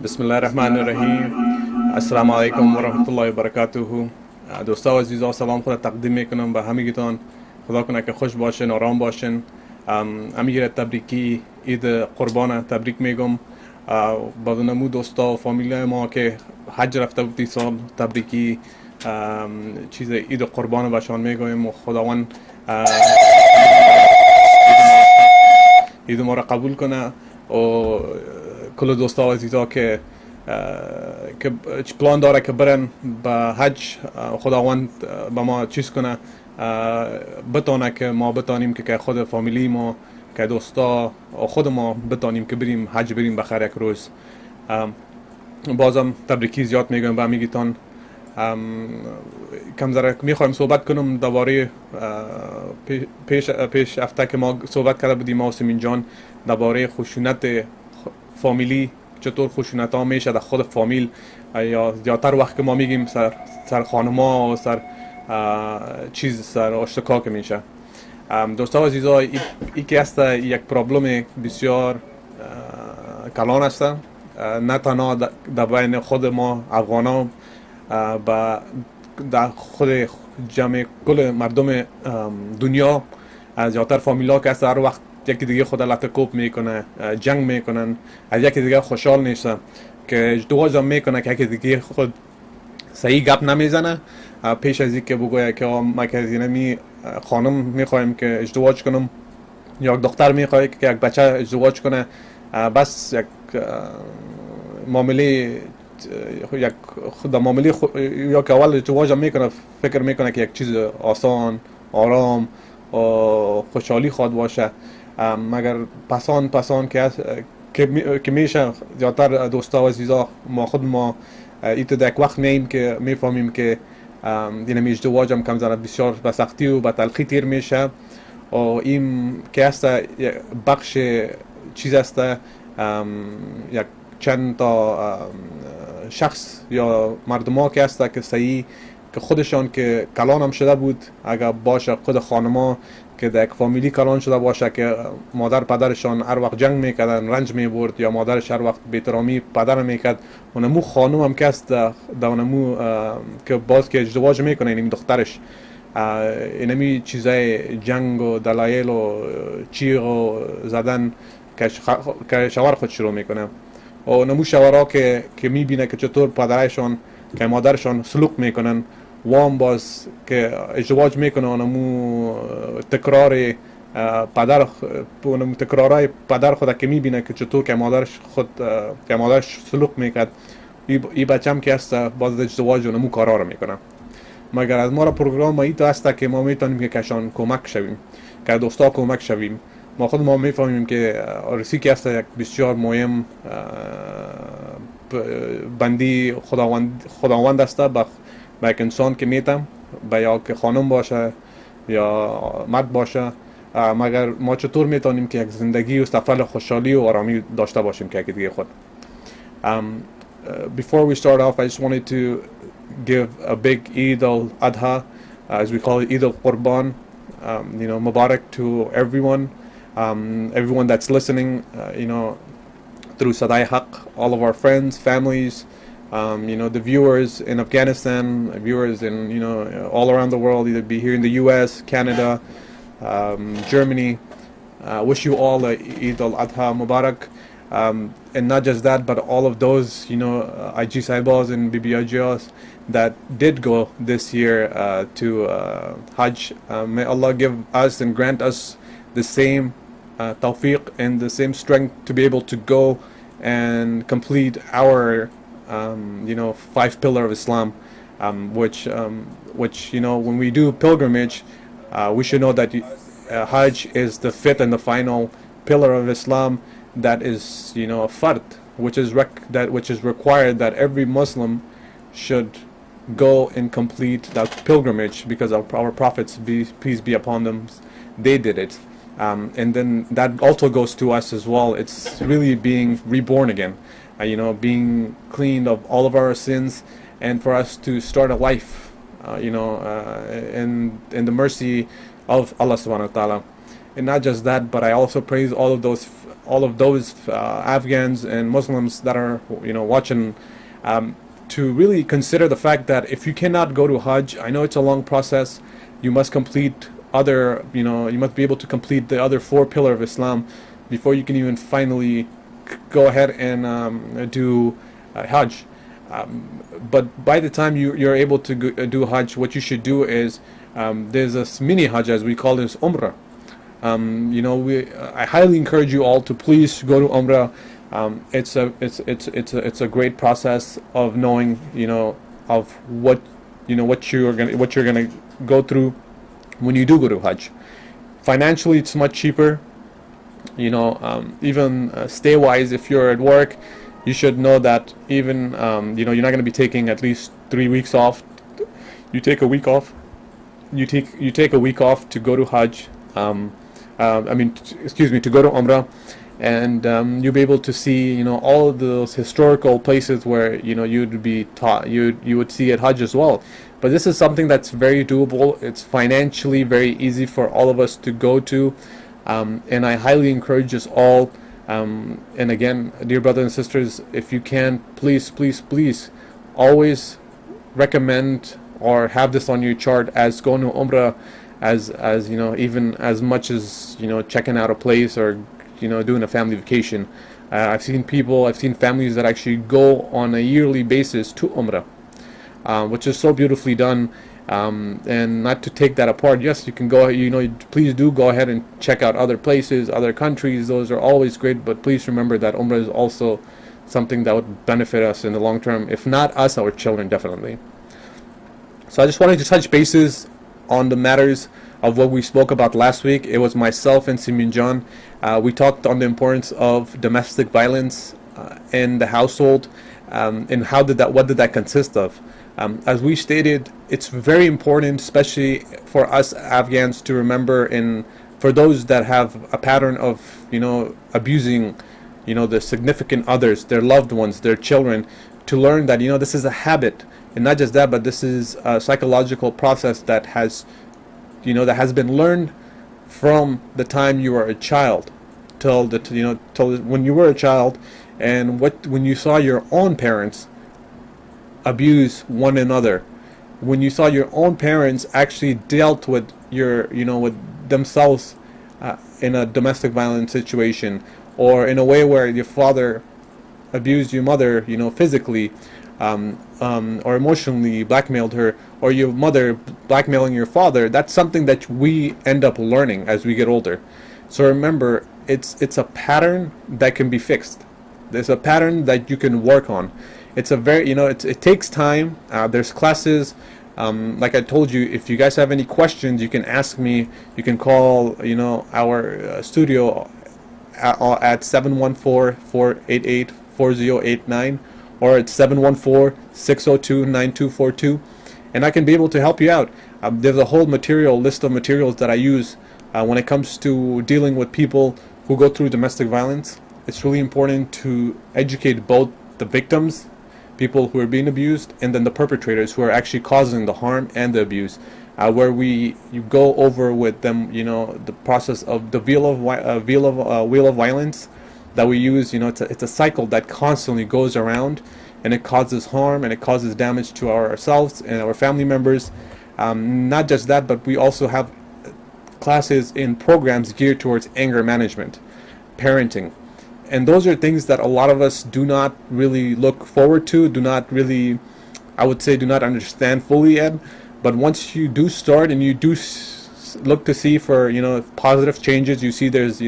بسم الله الرحمن الرحیم. السلام علیکم و رحمت الله و برکاته. دوستا و عزیزا سلام خود تقدیم میکنم به همگیتان. خدا کنه که خوش باشین، آرام باشین. امیر تبریکی عید قربان تبریک میگم. بدون مو دوستا و فامیل ما که حج رفته بود سال تبریکی چیز عید قربان بهشان میگویم و خداوند عید ما را قبول کنه و کل دوستا و عزیزا که پلان داره که برن به حج، خداوند به ما چیز کنه، بتانه که ما بتانیم که خود فامیلی ما که دوستا و خود ما بتانیم که بریم حج، بریم بخیر یک روز. بازم تبریکی زیاد میگم به همگیتان. کم ذره میخوایم صحبت کنم درباره پیش هفته که ما صحبت کرده بودیم ما و سیمین جان درباره خشونت فامیلی، چطور خشونت ها میشه در خود فامیل، یا زیادتر وقت که ما میگیم سر خانما و سر اشتکا که میشه. دوستا و عزیزا، ای که است یک پرابلم بسیار کلان است، نه تنها در بین خود ما افغانا، در خود جمع کل مردم دنیا. زیادتر فامیلا که است هر وقت یکی دیگه خود لطکوب میکنه، جنگ میکنن، از یکی دیگه خوشحال نیستن که ازدواج هم میکنه که یکی دیگه خود صحیح گپ نمیزنه. پیش از اینکه بگویه که ما که اینمی خانم میخوایم که ازدواج کنم یا یک دختر میخواد که یک بچه ازدواج کنه، بس یک معامله یا که اول ازدواج هم میکنه فکر میکنه که یک چیز آسان، آرام و خوشحالی خواد باشه، مگر پسان که میشه زیادتر دوستا و عزیزا ما ایت یک وقت میاییم که میفهمیم که اینمی ازدواج هم کم ذره بسیار به سختی و به تلخی تیر میشه. و این که است بخش چیز است، یک چند تا شخص یا مردم ها که است که صحیح که خودشان که کلان هم شده بود، اگر باشه خود خانما که در یک فامیلی کلان شده باشه که مادر پدرشان هر وقت جنگ میکردن، رنج میبرد، یا مادرش هر وقت بی‌احترامی پدر میکرد، اونمو خانم هم که است در اونمو که باز که ازدواج میکنه اینمی دخترش اینمی چیزای جنگ و دلایل و چیغ و زدن که شوهر خود شروع میکنه. و نمو شوهرها که میبینه که چطور پدرشان که مادرشان سلوک میکنن، وام باز که ازدواج میکنه اونمو تکرارای پدر خود که میبینه که چطور که مادرش سلوک میکرد، ای بچم که است باز ازدواج اونمو کارا رو میکنه. مگر از ما را پروگرام ای تو است که ما میتونیم که کشان کمک شویم، که دوستا کمک شویم. ما خود ما میفهمیم که رسی که است یک بسیار مهم بندی خداوند است به یک انسان که میتم، به یا که خانم باشه یا مرد باشه، مگر ما چطور میتونیم که یک زندگی و سفر خوشحالی و آرامی داشته باشیم که دیگه خود. Before we start off, I just wanted to give a big Eid al-Adha, as we call it, Eid al-Qurban, Mubarak to everyone. Everyone that's listening, through Sada Haq, all of our friends, families, the viewers in Afghanistan, viewers in, all around the world, either be here in the US, Canada, Germany. Wish you all a Eid al-Adha Mubarak. And not just that, but all of those, IG Saibas and BBIGs that did go this year to Hajj. May Allah give us and grant us the same tawfiq and the same strength to be able to go and complete our five pillar of Islam, which when we do pilgrimage, we should know that Hajj is the fifth and the final pillar of Islam, that is fard, which is required that every Muslim should go and complete that pilgrimage, because our prophets, peace be upon them, they did it. And then that also goes to us as well. It's really being reborn again, being cleaned of all of our sins, and for us to start a life, in the mercy of Allah subhanahu wa ta'ala. And not just that, but I also praise all of those all of those Afghans and Muslims that are watching, to really consider the fact that if you cannot go to Hajj, I know it's a long process. You must complete other, you must be able to complete the other 4 pillars of Islam before you can even finally go ahead and do Hajj. But by the time you're able to do Hajj, what you should do is there's a mini Hajj, as we call this, Umrah. I highly encourage you all to please go to Umrah. It's a great process of knowing of what you're gonna go through when you do go to Hajj. Financially, it's much cheaper. Even stay wise, if you're at work, you should know that even you're not going to be taking at least 3 weeks off. You take a week off. You take a week off to go to Hajj. To go to Umrah, and you'll be able to see all of those historical places where you'd be taught you would see at Hajj as well. But this is something that's very doable. It's financially very easy for all of us to go to, and I highly encourage us all. And again, dear brothers and sisters, if you can, please always recommend or have this on your chart as going to Umrah, as even as much as checking out a place or doing a family vacation. I've seen families that actually go on a yearly basis to Umrah, which is so beautifully done. And not to take that apart, yes, you can go, please do go ahead and check out other places, other countries. Those are always great, but please remember that Umrah is also something that would benefit us in the long term, if not us, our children, definitely. So I just wanted to touch bases on the matters of what we spoke about last week. It was myself and Simin John. We talked on the importance of domestic violence in the household, and what did that consist of. As we stated, it's very important, especially for us Afghans, to remember, and for those that have a pattern of abusing the significant others, their loved ones, their children, to learn that this is a habit. And not just that, but this is a psychological process that has been learned from the time you were a child till when you were a child, and when you saw your own parents abuse one another, when you saw your own parents actually dealt with with themselves in a domestic violence situation, or in a way where your father abused your mother, physically, or emotionally blackmailed her, or your mother blackmailing your father. That's something that we end up learning as we get older. So remember, it's a pattern that can be fixed. There's a pattern that you can work on. It's a very it takes time. There's classes. Like I told you, if you guys have any questions, you can ask me. You can call our studio at 714-488-4089, or at 714-602-9242, and I can be able to help you out. There's a whole list of materials that I use when it comes to dealing with people who go through domestic violence. It's really important to educate both the victims, people who are being abused, and then the perpetrators who are actually causing the harm and the abuse, where you go over with them the process of the wheel of violence that we use. It's a cycle that constantly goes around, and it causes harm and it causes damage to ourselves and our family members. Not just that, but we also have classes in programs geared towards anger management, parenting, and those are things that a lot of us do not really look forward to, do not understand fully yet. But once you do start and you do look to see for positive changes, you see there's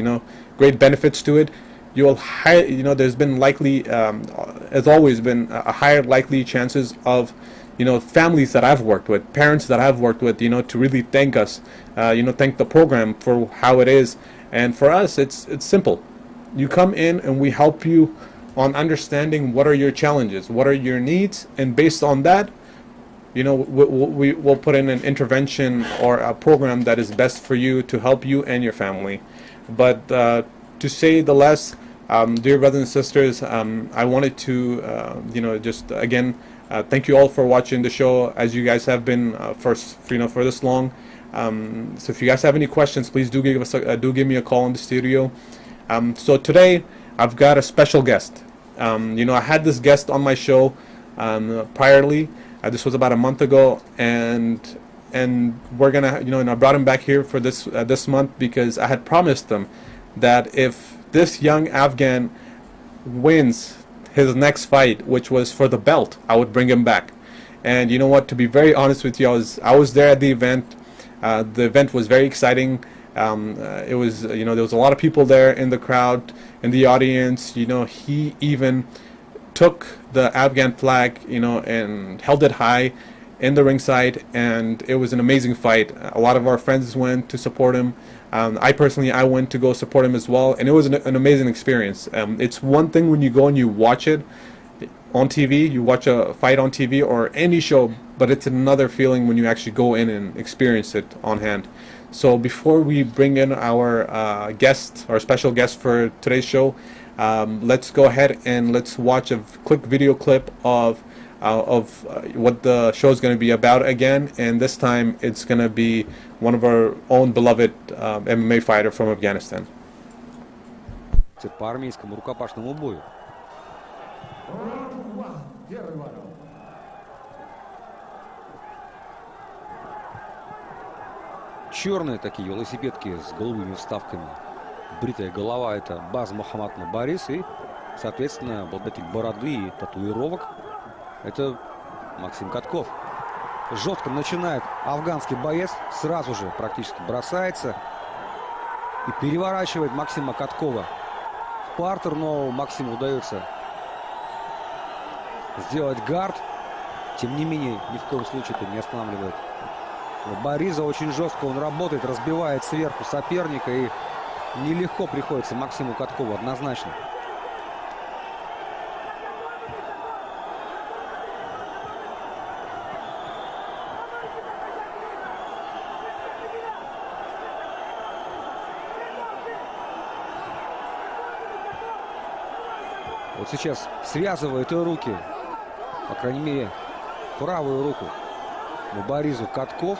great benefits to it, there's been likely, has always been a higher likely chances of families that I've worked with, parents that I've worked with, to really thank us, thank the program for how it is. And for us, it's simple. You come in and we help you on understanding what are your challenges, what are your needs, and based on that, we'll put in an intervention or a program that is best for you to help you and your family. But to say the less, dear brothers and sisters, I wanted to just again thank you all for watching the show, as you guys have been for this long. So if you guys have any questions, please do give me a call in the studio. So today I've got a special guest. You know, I had this guest on my show priorly. This was about a month ago, and we're gonna, you know, and I brought him back here for this month because I had promised him that if this young Afghan wins his next fight, which was for the belt, I would bring him back. And you know what? To be very honest with you, I was there at the event. The event was very exciting. It was, you know, there was a lot of people there in the crowd, in the audience. You know, he even took the Afghan flag, you know, and held it high in the ringside, and it was an amazing fight. A lot of our friends went to support him. I personally, I went to go support him as well, and it was an amazing experience. It's one thing when you go and you watch it on TV, you watch a fight on TV or any show, but it's another feeling when you actually go in and experience it on hand. So before we bring in our guest, our special guest for today's show, let's go ahead and let's watch a quick video clip of what the show is going to be about again, and this time it's going to be one of our own beloved MMA fighter from Afghanistan. По армейскому рукопашному бою. Черные такие велосипедки с голубыми вставками. Бритая голова — это Баз Мухаммад Мубарис, и, соответственно, обладатель бороды и татуировок — это Максим Катков. Жестко начинает афганский боец, сразу же практически бросается и переворачивает Максима Каткова в партер, но Максиму удается сделать гард. Тем не менее, ни в коем случае это не останавливает Бориза. Очень жестко он работает, разбивает сверху соперника, и нелегко приходится Максиму Каткову, однозначно. Вот сейчас связывает и руки, по крайней мере, правую руку Боризу Катков.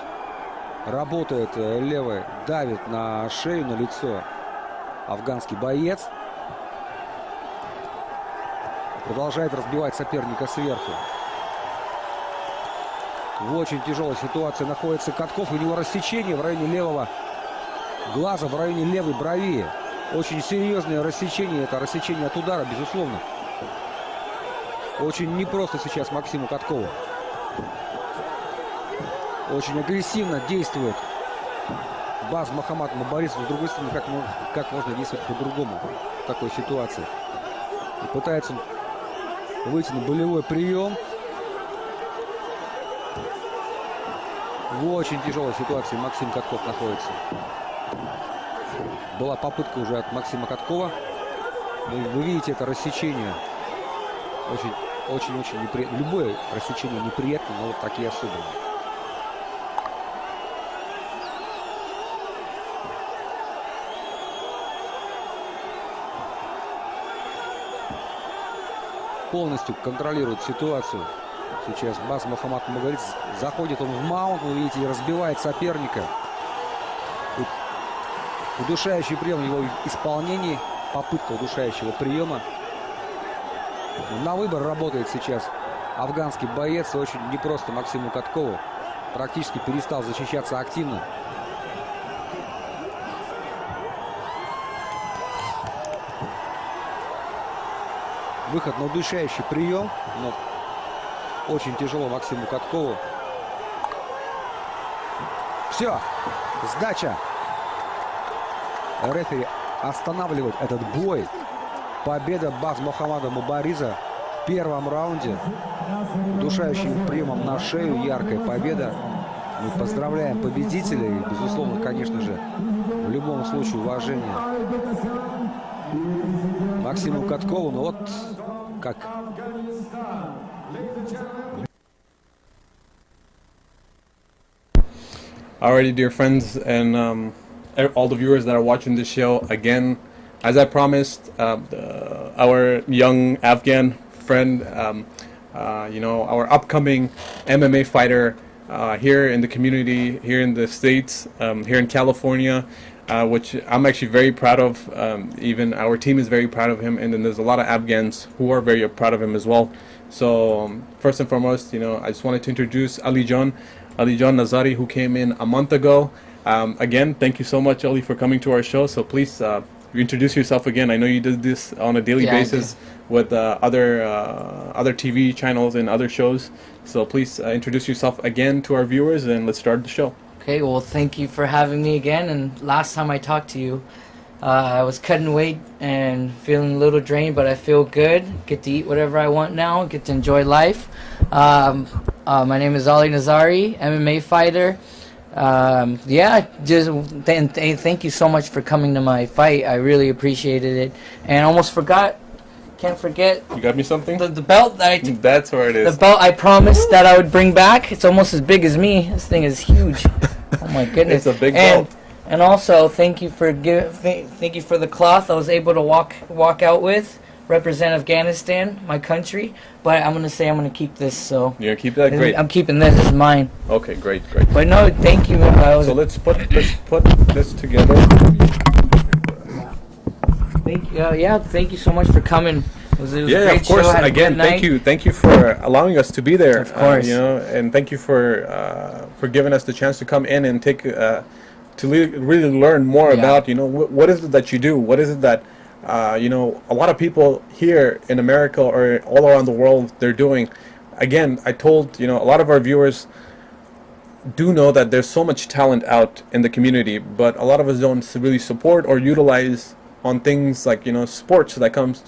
Работает левой, давит на шею, на лицо афганский боец. Продолжает разбивать соперника сверху. В очень тяжелой ситуации находится Катков. У него рассечение в районе левого глаза, в районе левой брови. Очень серьезное рассечение. Это рассечение от удара, безусловно. Очень непросто сейчас Максиму Каткову. Очень агрессивно действует Баз Мухаммад Мубарис. С другой стороны, как можно действовать по-другому в такой ситуации? И пытается он выйти на болевой прием. В очень тяжелой ситуации Максим Катков находится. Была попытка уже от Максима Каткова. Вы видите это рассечение. Очень неприятно. Любое рассечение неприятно, но вот такие особенные. Полностью контролирует ситуацию. Сейчас Баз Мухаммад Мубарис. Заходит он в маунт, вы видите, и разбивает соперника. Удушающий прием в его исполнении. Попытка удушающего приема. На выбор работает сейчас афганский боец. Очень непросто Максиму Каткову. Практически перестал защищаться активно. Выход на удушающий прием, но очень тяжело Максиму Каткову. Все, сдача. Рефери останавливает этот бой. Победа Баз Мухаммада Мубариза в первом раунде. Удушающим приемом на шею. Яркая победа. Мы поздравляем победителя. И, безусловно, конечно же, в любом случае уважение Максиму Каткову. Ну вот как. Alrighty, dear friends, and all the viewers that are watching this show, again, as I promised, our young Afghan friend, you know, our upcoming MMA fighter here in the community, here in the States, here in California, which I'm actually very proud of. Even our team is very proud of him, and then there's a lot of Afghans who are very proud of him as well. So first and foremost, I just wanted to introduce Ali John Nazari, who came in a month ago. Again, thank you so much, Ali, for coming to our show. So please introduce yourself again. I know you did this on a daily basis with other TV channels and other shows. So please introduce yourself again to our viewers, and let's start the show. Okay, well, thank you for having me again. And last time I talked to you, I was cutting weight and feeling a little drained, but I feel good. Get to eat whatever I want now. Get to enjoy life. My name is Ali Nazari, MMA fighter. Thank you so much for coming to my fight. I really appreciated it. And almost forgot. Can't forget. You got me something? The belt that I took. That's where it is. The belt I promised that I would bring back. It's almost as big as me. This thing is huge. Oh my goodness. It's a big belt. And also, thank you for the cloth I was able to walk out with, represent Afghanistan, my country. But I'm gonna say I'm gonna keep this. So you're gonna keep that? Great. I'm keeping this. It's mine. Okay, great. But no, thank you. So let's put this together. Thank you so much for coming. It was a great of course. show. Again, thank you for allowing us to be there. Of course. And thank you for giving us the chance to come in and take to really learn more about what is it that you do. What is it that a lot of people here in America or all around the world they're doing. Again, I told a lot of our viewers do know that there's so much talent out in the community, but a lot of us don't really support or utilize on things like sports that comes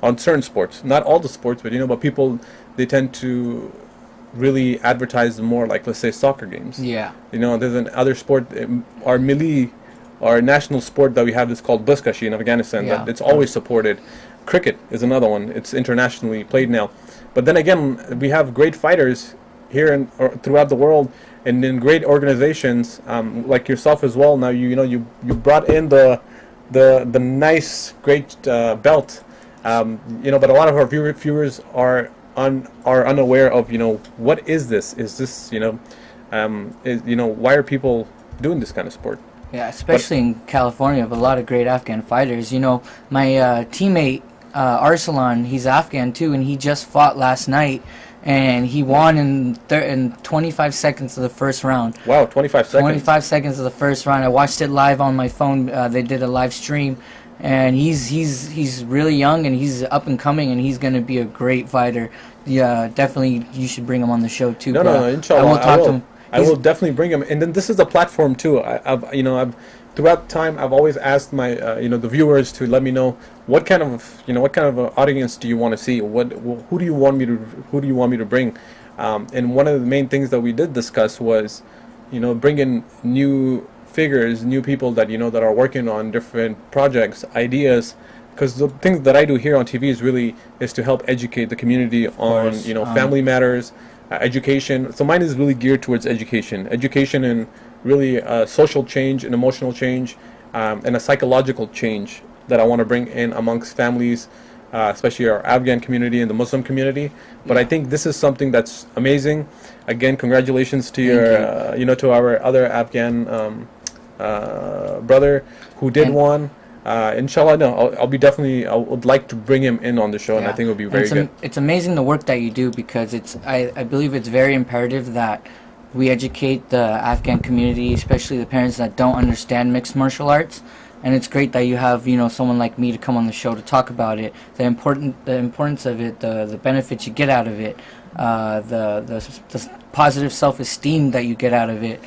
on certain sports, not all the sports, but people, they tend to really advertise more, like let's say soccer games. There's another sport, our national sport that we have is called buskashi in Afghanistan, that it's always supported. Cricket is another one. It's internationally played now. But then again, we have great fighters here or throughout the world, and in great organizations like yourself as well. Now you brought in the nice great belt, but a lot of our viewers are unaware of what is this? Is this why are people doing this kind of sport? Yeah, especially in California, have a lot of great Afghan fighters. My teammate Arsalan, he's Afghan too, and he just fought last night, and he won in 25 seconds of the first round. Wow, 25 seconds. 25 seconds of the first round. I watched it live on my phone. They did a live stream, and he's really young, and he's up and coming, and he's going to be a great fighter. Yeah, definitely you should bring him on the show too. No, inshallah, I will talk to him. I will definitely bring him, and then this is a platform too. I've throughout time I've always asked my the viewers to let me know what kind of audience do you want to see, who do you want me to bring, and one of the main things that we did discuss was bring in new figures, new people that that are working on different projects, ideas, because the things that I do here on TV is to help educate the community on family matters. Education. So mine is really geared towards education and really social change and emotional change, and a psychological change that I want to bring in amongst families, especially our Afghan community and the Muslim community. But I think this is something that's amazing. Again, congratulations to to our other Afghan brother who did one. Inshallah, I would like to bring him in on the show, and I think it would be very good. It's amazing the work that you do, because I believe it's very imperative that we educate the Afghan community, especially the parents that don't understand mixed martial arts. And it's great that you have someone like me to come on the show to talk about it, the importance of it, the benefits you get out of it, the positive self-esteem that you get out of it,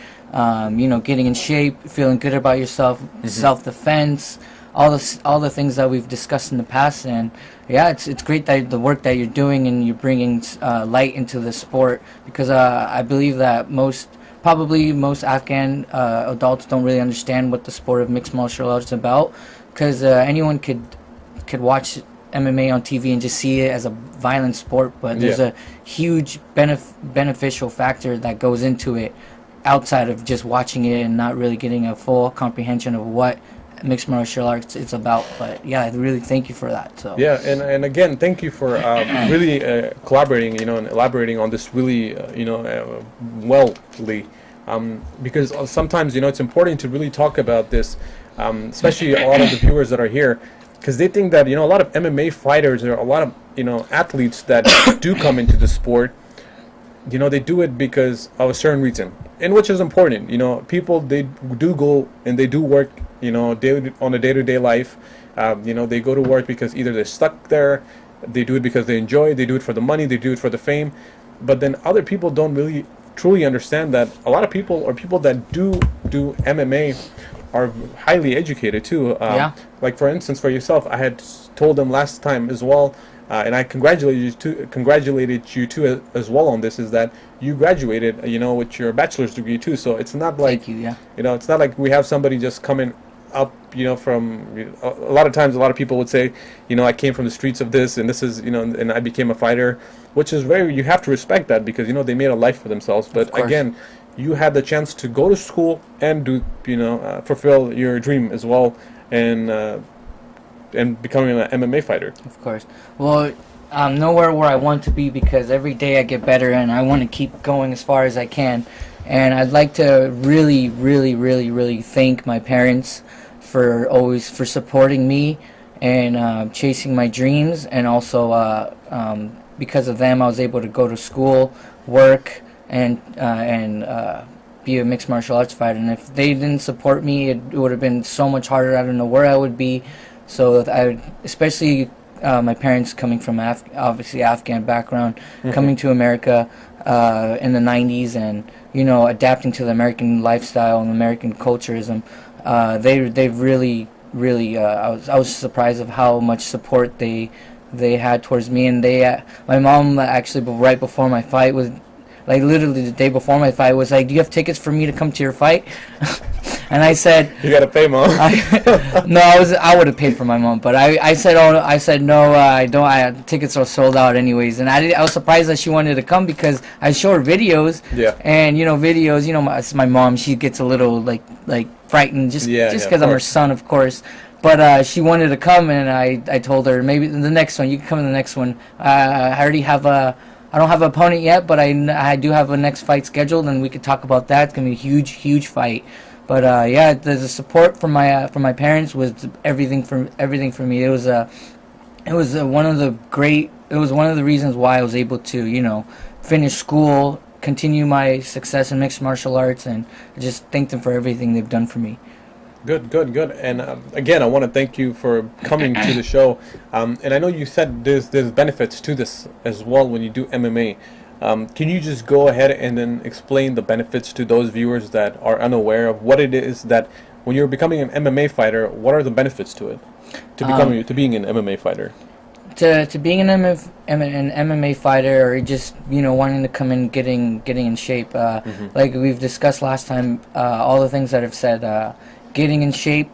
getting in shape, feeling good about yourself, self-defense. All the things that we've discussed in the past, and it's great that the work that you're doing, and you're bringing light into the sport, because I believe that most Afghan adults don't really understand what the sport of mixed martial arts is about, because anyone could watch MMA on TV and just see it as a violent sport, but there's a huge beneficial factor that goes into it outside of just watching it and not really getting a full comprehension of what mixed martial arts it's about. But I really thank you for that. So and again, thank you for really collaborating and elaborating on this really because sometimes, you know, it's important to really talk about this, especially a lot of the viewers that are here, because they think that, you know, a lot of MMA fighters or a lot of, you know, athletes that do come into the sport, you know, they do it because of a certain reason, and which is important. You know, people, they do go and they do work, you know, on a day-to-day life. You know, they go to work because either they're stuck there, they do it because they enjoy, they do it for the money, they do it for the fame. But then other people don't really truly understand that a lot of people, or people that do MMA, are highly educated too. Like for instance, for yourself, I had told them last time as well, and I congratulated you too as well on this, is that you graduated, you know, with your bachelor's degree too. So it's not like, Thank you, you know, it's not like we have somebody just coming up, you know, from, you know, a lot of times a lot of people would say, you know, I came from the streets of this, and this is, you know, and I became a fighter, which is very, you have to respect that, because, you know, they made a life for themselves. But again, you had the chance to go to school and do, you know, fulfill your dream as well, and becoming an MMA fighter. Of course. Well, I'm nowhere where I want to be, because every day I get better and I want to keep going as far as I can. And I'd like to really, really, really, really thank my parents for supporting me and chasing my dreams, and also because of them I was able to go to school, work, and be a mixed martial arts fighter. And if they didn't support me, it would have been so much harder. I don't know where I would be. So especially my parents coming from obviously Afghan background, coming to America in the 90s, and, you know, adapting to the American lifestyle and American culturism. They really, really, I was surprised of how much support they had towards me. And my mom actually, right before my fight, was like literally the day before my fight, was like, "Do you have tickets for me to come to your fight?" And I said, "You gotta pay, Mom." No, I would have paid for my mom, but I said no, I don't. Tickets are sold out anyways. And I was surprised that she wanted to come, because I show her videos. Yeah. And, you know, videos, you know, my mom, she gets a little like frightened just because I'm her son, of course. But she wanted to come, and I told her, maybe the next one, you can come in the next one. I already have I don't have an opponent yet, but I do have a next fight scheduled, and we could talk about that. It's gonna be a huge, huge fight. But yeah, the support from my parents was everything for me. It was one of the reasons why I was able to, you know, finish school, continue my success in mixed martial arts, and just thank them for everything they've done for me. Good. And again, I want to thank you for coming to the show. And I know you said there's benefits to this as well when you do MMA. Can you just go ahead and then explain the benefits to those viewers that are unaware of what it is that, when you're becoming an MMA fighter, what are the benefits to it, to being an MMA fighter? To being an MMA fighter, or just, you know, wanting to come in, getting in shape, like we've discussed last time, all the things that I've said, getting in shape,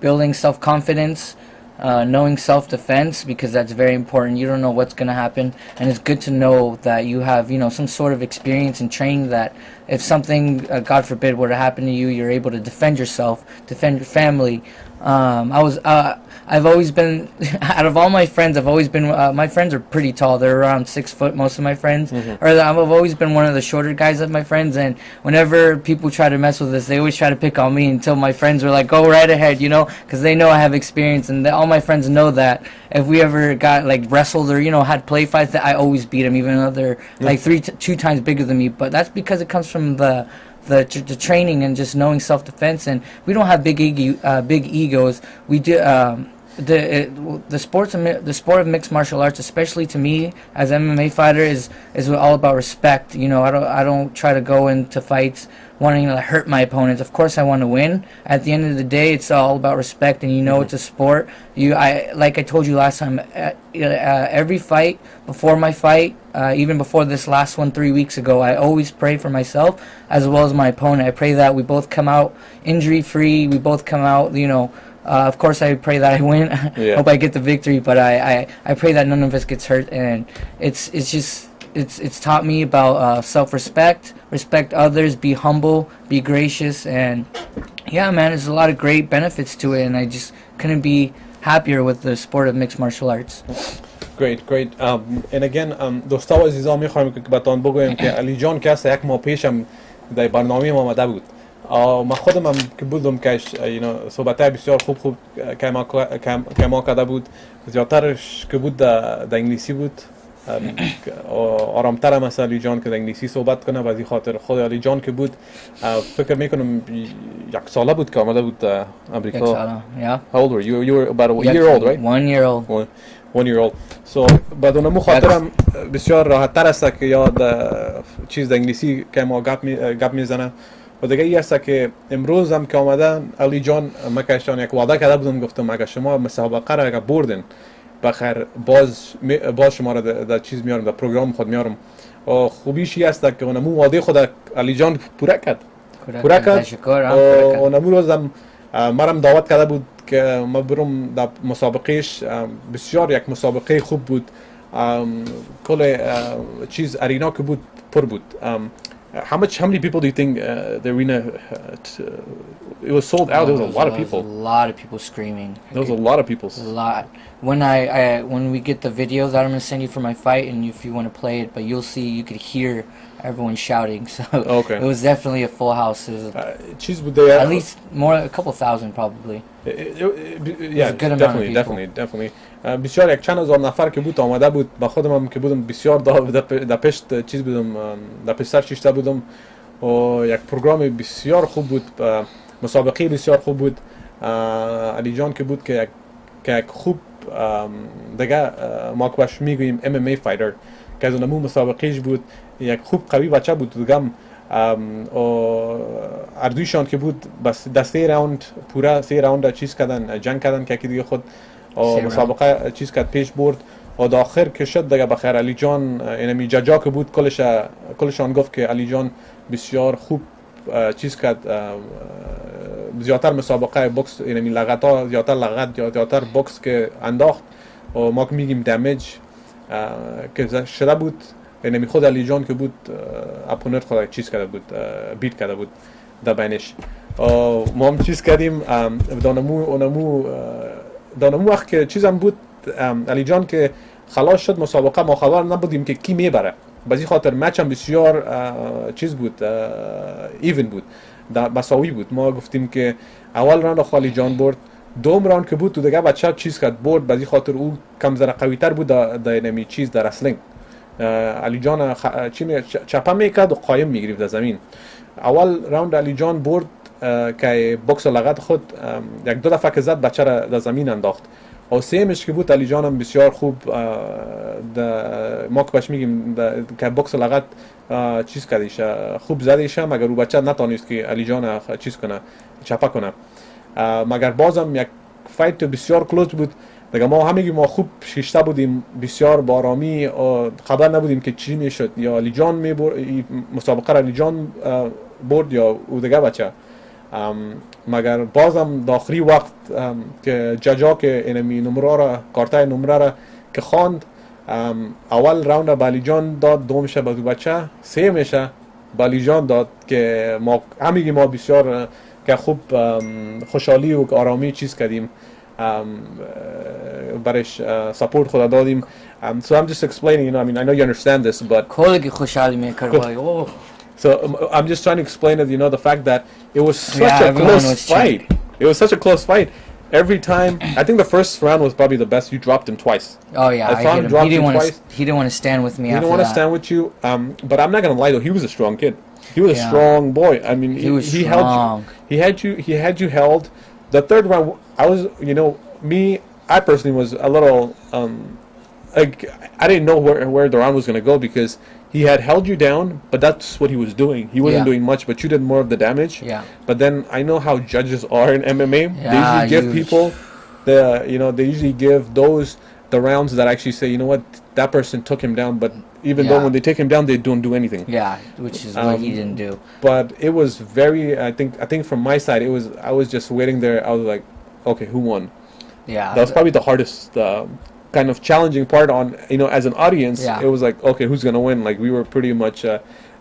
building self-confidence, knowing self-defense, because that's very important. You don't know what's going to happen, and it's good to know that you have, you know, some sort of experience and training, that if something, God forbid, were to happen to you, you're able to defend yourself, defend your family. I've always been, out of all my friends, my friends are pretty tall. They're around 6 foot, most of my friends. Or I've always been one of the shorter guys of my friends, and whenever people try to mess with us, they always try to pick on me, until my friends were like, go right ahead, you know, because they know I have experience, and all my friends know that if we ever got, like, wrestled or, you know, had play fights, that I always beat them, even though they're, like, 2 times bigger than me. But that's because it comes from the training and just knowing self-defense. And we don't have big egos. We do. The sport of mixed martial arts, especially to me as an MMA fighter, is all about respect. You know, I don't try to go into fights wanting to hurt my opponents. Of course, I want to win. At the end of the day, it's all about respect, and, you know, it's a sport. Like I told you last time, every fight, before my fight, even before this last one 3 weeks ago, I always pray for myself as well as my opponent. I pray that we both come out injury-free. We both come out, you know. Of course, I pray that I win. Yeah. Hope I get the victory, but I pray that none of us gets hurt. And it's taught me about self-respect, respect others, be humble, be gracious, and yeah, man, there's a lot of great benefits to it, and I just couldn't be happier with the sport of mixed martial arts. Great. And again, دوستا و عزیزان، میخوایم که بهتون بگویم که علی جان که یک ماه پیشم در برنامه ما آمده بود. من خودم هم که بودم که صحبت بسیار خوب که ما کرده بود. زیادترش که بود در انگلیسی بود. آرامتر هم علی جان که در انگلیسی صحبت کنه. و از این خاطر خود علی جان که بود فکر میکنم 1 ساله بود که آمده بود در امریکا. 1 ساله. How old were you? You were about a year old, right? 1 year old. 1 year old. So بعد اونمو خاطرم بسیار راحت تر است که یاد چیز در انگلیسی که ما گپ میزنم. و دیگه ای است که امروز هم که آمدن علی جان مکشان یک وعده کرده بودم، گفتم اگر شما مسابقه را اگر بردن بخیر باز شما را در چیز میارم، در پروگرام خود میارم. و خوبیش این است که اونمو وعده خود علی جان پوره کرد. اونمو روز هم مرم دعوت کرده بود که ما برم در مسابقهش. بسیار یک مسابقه خوب بود. کل چیز ارینا که بود پر بود. How many people do you think the arena it was sold out? There was a lot of people. A lot of people screaming. There was a lot of people. A lot. When we get the video that I'm gonna send you for my fight, and if you want to play it, but you'll see, you could hear everyone shouting. So okay. It was definitely a full house. It was at least a couple thousand probably. Yeah, definitely. بسیار یک چند هزار نفر که بود آمده بود. با خودم هم که بودم بسیار در پشت چیز بودم، در پشت سر شیشته بودم و یک پروگرام بسیار خوب بود، مسابقه بسیار خوب بود. علی جان که بود که یک خوب دیگه ما که باش میگوییم MMA فایتر که از اونمو مسابقهش بود. یک خوب قوی بچه بود دیگه. اردویشان که بود بس در 3 راوند پورا 3 راوند چیز کردن، جنگ کردن که دیگه خود مسابقه چیز کرد پیش برد و در آخر که شد دیگه بخیر علی جان اینمی ججا که بود کلشان گفت که علی جان بسیار خوب چیز کرد. زیادتر مسابقه بوکس اینمی لغت زیادتر بوکس که انداخت و ما که میگیم دمیج که شده بود. اینمی خود علی جان که بود اپوننت خود چیز کرده بود، بیت کرده بود در بینش. ما هم چیز کردیم دانمو وقت که چیزم بود علی جان که خلاص شد مسابقه ما خبر نبودیم که کی میبره. بازی خاطر مچ هم بسیار چیز بود، ایون بود، مساوی بود. ما گفتیم که اول راند علی جان برد، دوم راند که بود تو دیگه بچه چیز کرد برد. بازی خاطر او کم ذره قوی تر بود در نمی چیز در رسلینگ. علی جان چپه میکرد و قایم میگرفت در زمین. اول راند علی جان برد که بوکس لغت خود 1-2 دفعه که زد بچه را در زمین انداخت. و سیمش که بود علی جان هم بسیار خوب ما که باش میگیم که بوکس لغت چیز کردیش خوب زدیش، مگر او بچه نتانست که علی جان چیز کنه، چپه کنه. مگر بازم یک فایت بسیار کلوز بود دیگه. ما همگی ما خوب شیشته بودیم، بسیار با آرامی و خبر نبودیم که چی میشد. یا علی جان مسابقه را علی جان برد یا او دیگه بچه. مگر بازم داخلی وقت که ججا که اینمی نمره را کارتای نمره را که خواند، اول راوند با علی جان داد، دومشه با دو بچه، سیمشه با علی جان داد که ما همگی ما بسیار که خوب خوشحالی و آرامی چیز کردیم، برش سپورت خود دادیم. So I'm just explaining, I know you understand this, but کلی خوشحالی میکرد. So I'm just trying to explain it, the fact that it was such a close fight. It was such a close fight. Every time, I think the first round was probably the best. You dropped him twice. Oh yeah, I hit him. He didn't want to stand with me. He didn't want to stand with you. But I'm not gonna lie though, he was a strong kid. He was a strong boy. I mean, he held you. He had you held. The third round, I was, I personally was a little, I didn't know where the round was gonna go because he had held you down, but that's what he was doing. He wasn't doing much, but you did more of the damage. Yeah. But then I know how judges are in MMA. Yeah, they usually give people they usually give the rounds that actually say, what, that person took him down, but even though when they take him down, they don't do anything. Yeah, which is what he didn't do. But it was very, I think from my side, I was just waiting there. I was like, okay, who won? Yeah. That was probably the hardest kind of challenging part on, as an audience. It was like, okay, who's gonna win? Like we were pretty much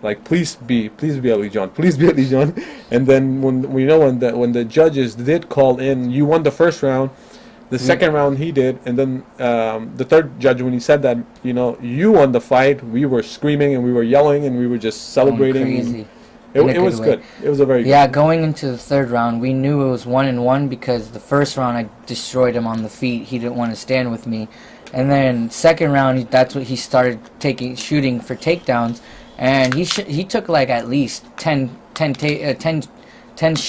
like, please be Ali John, please be Ali John. And then when the judges did call in, you won the first round, the second round he did, and then the third judge, when he said that, you won the fight, we were screaming and we were yelling and we were just celebrating. Crazy. It was good. It was a very yeah. good. Going into the third round, we knew it was 1-1 because the first round I destroyed him on the feet. He didn't want to stand with me, and then second round that's what he started shooting for takedowns, and he took like at least 10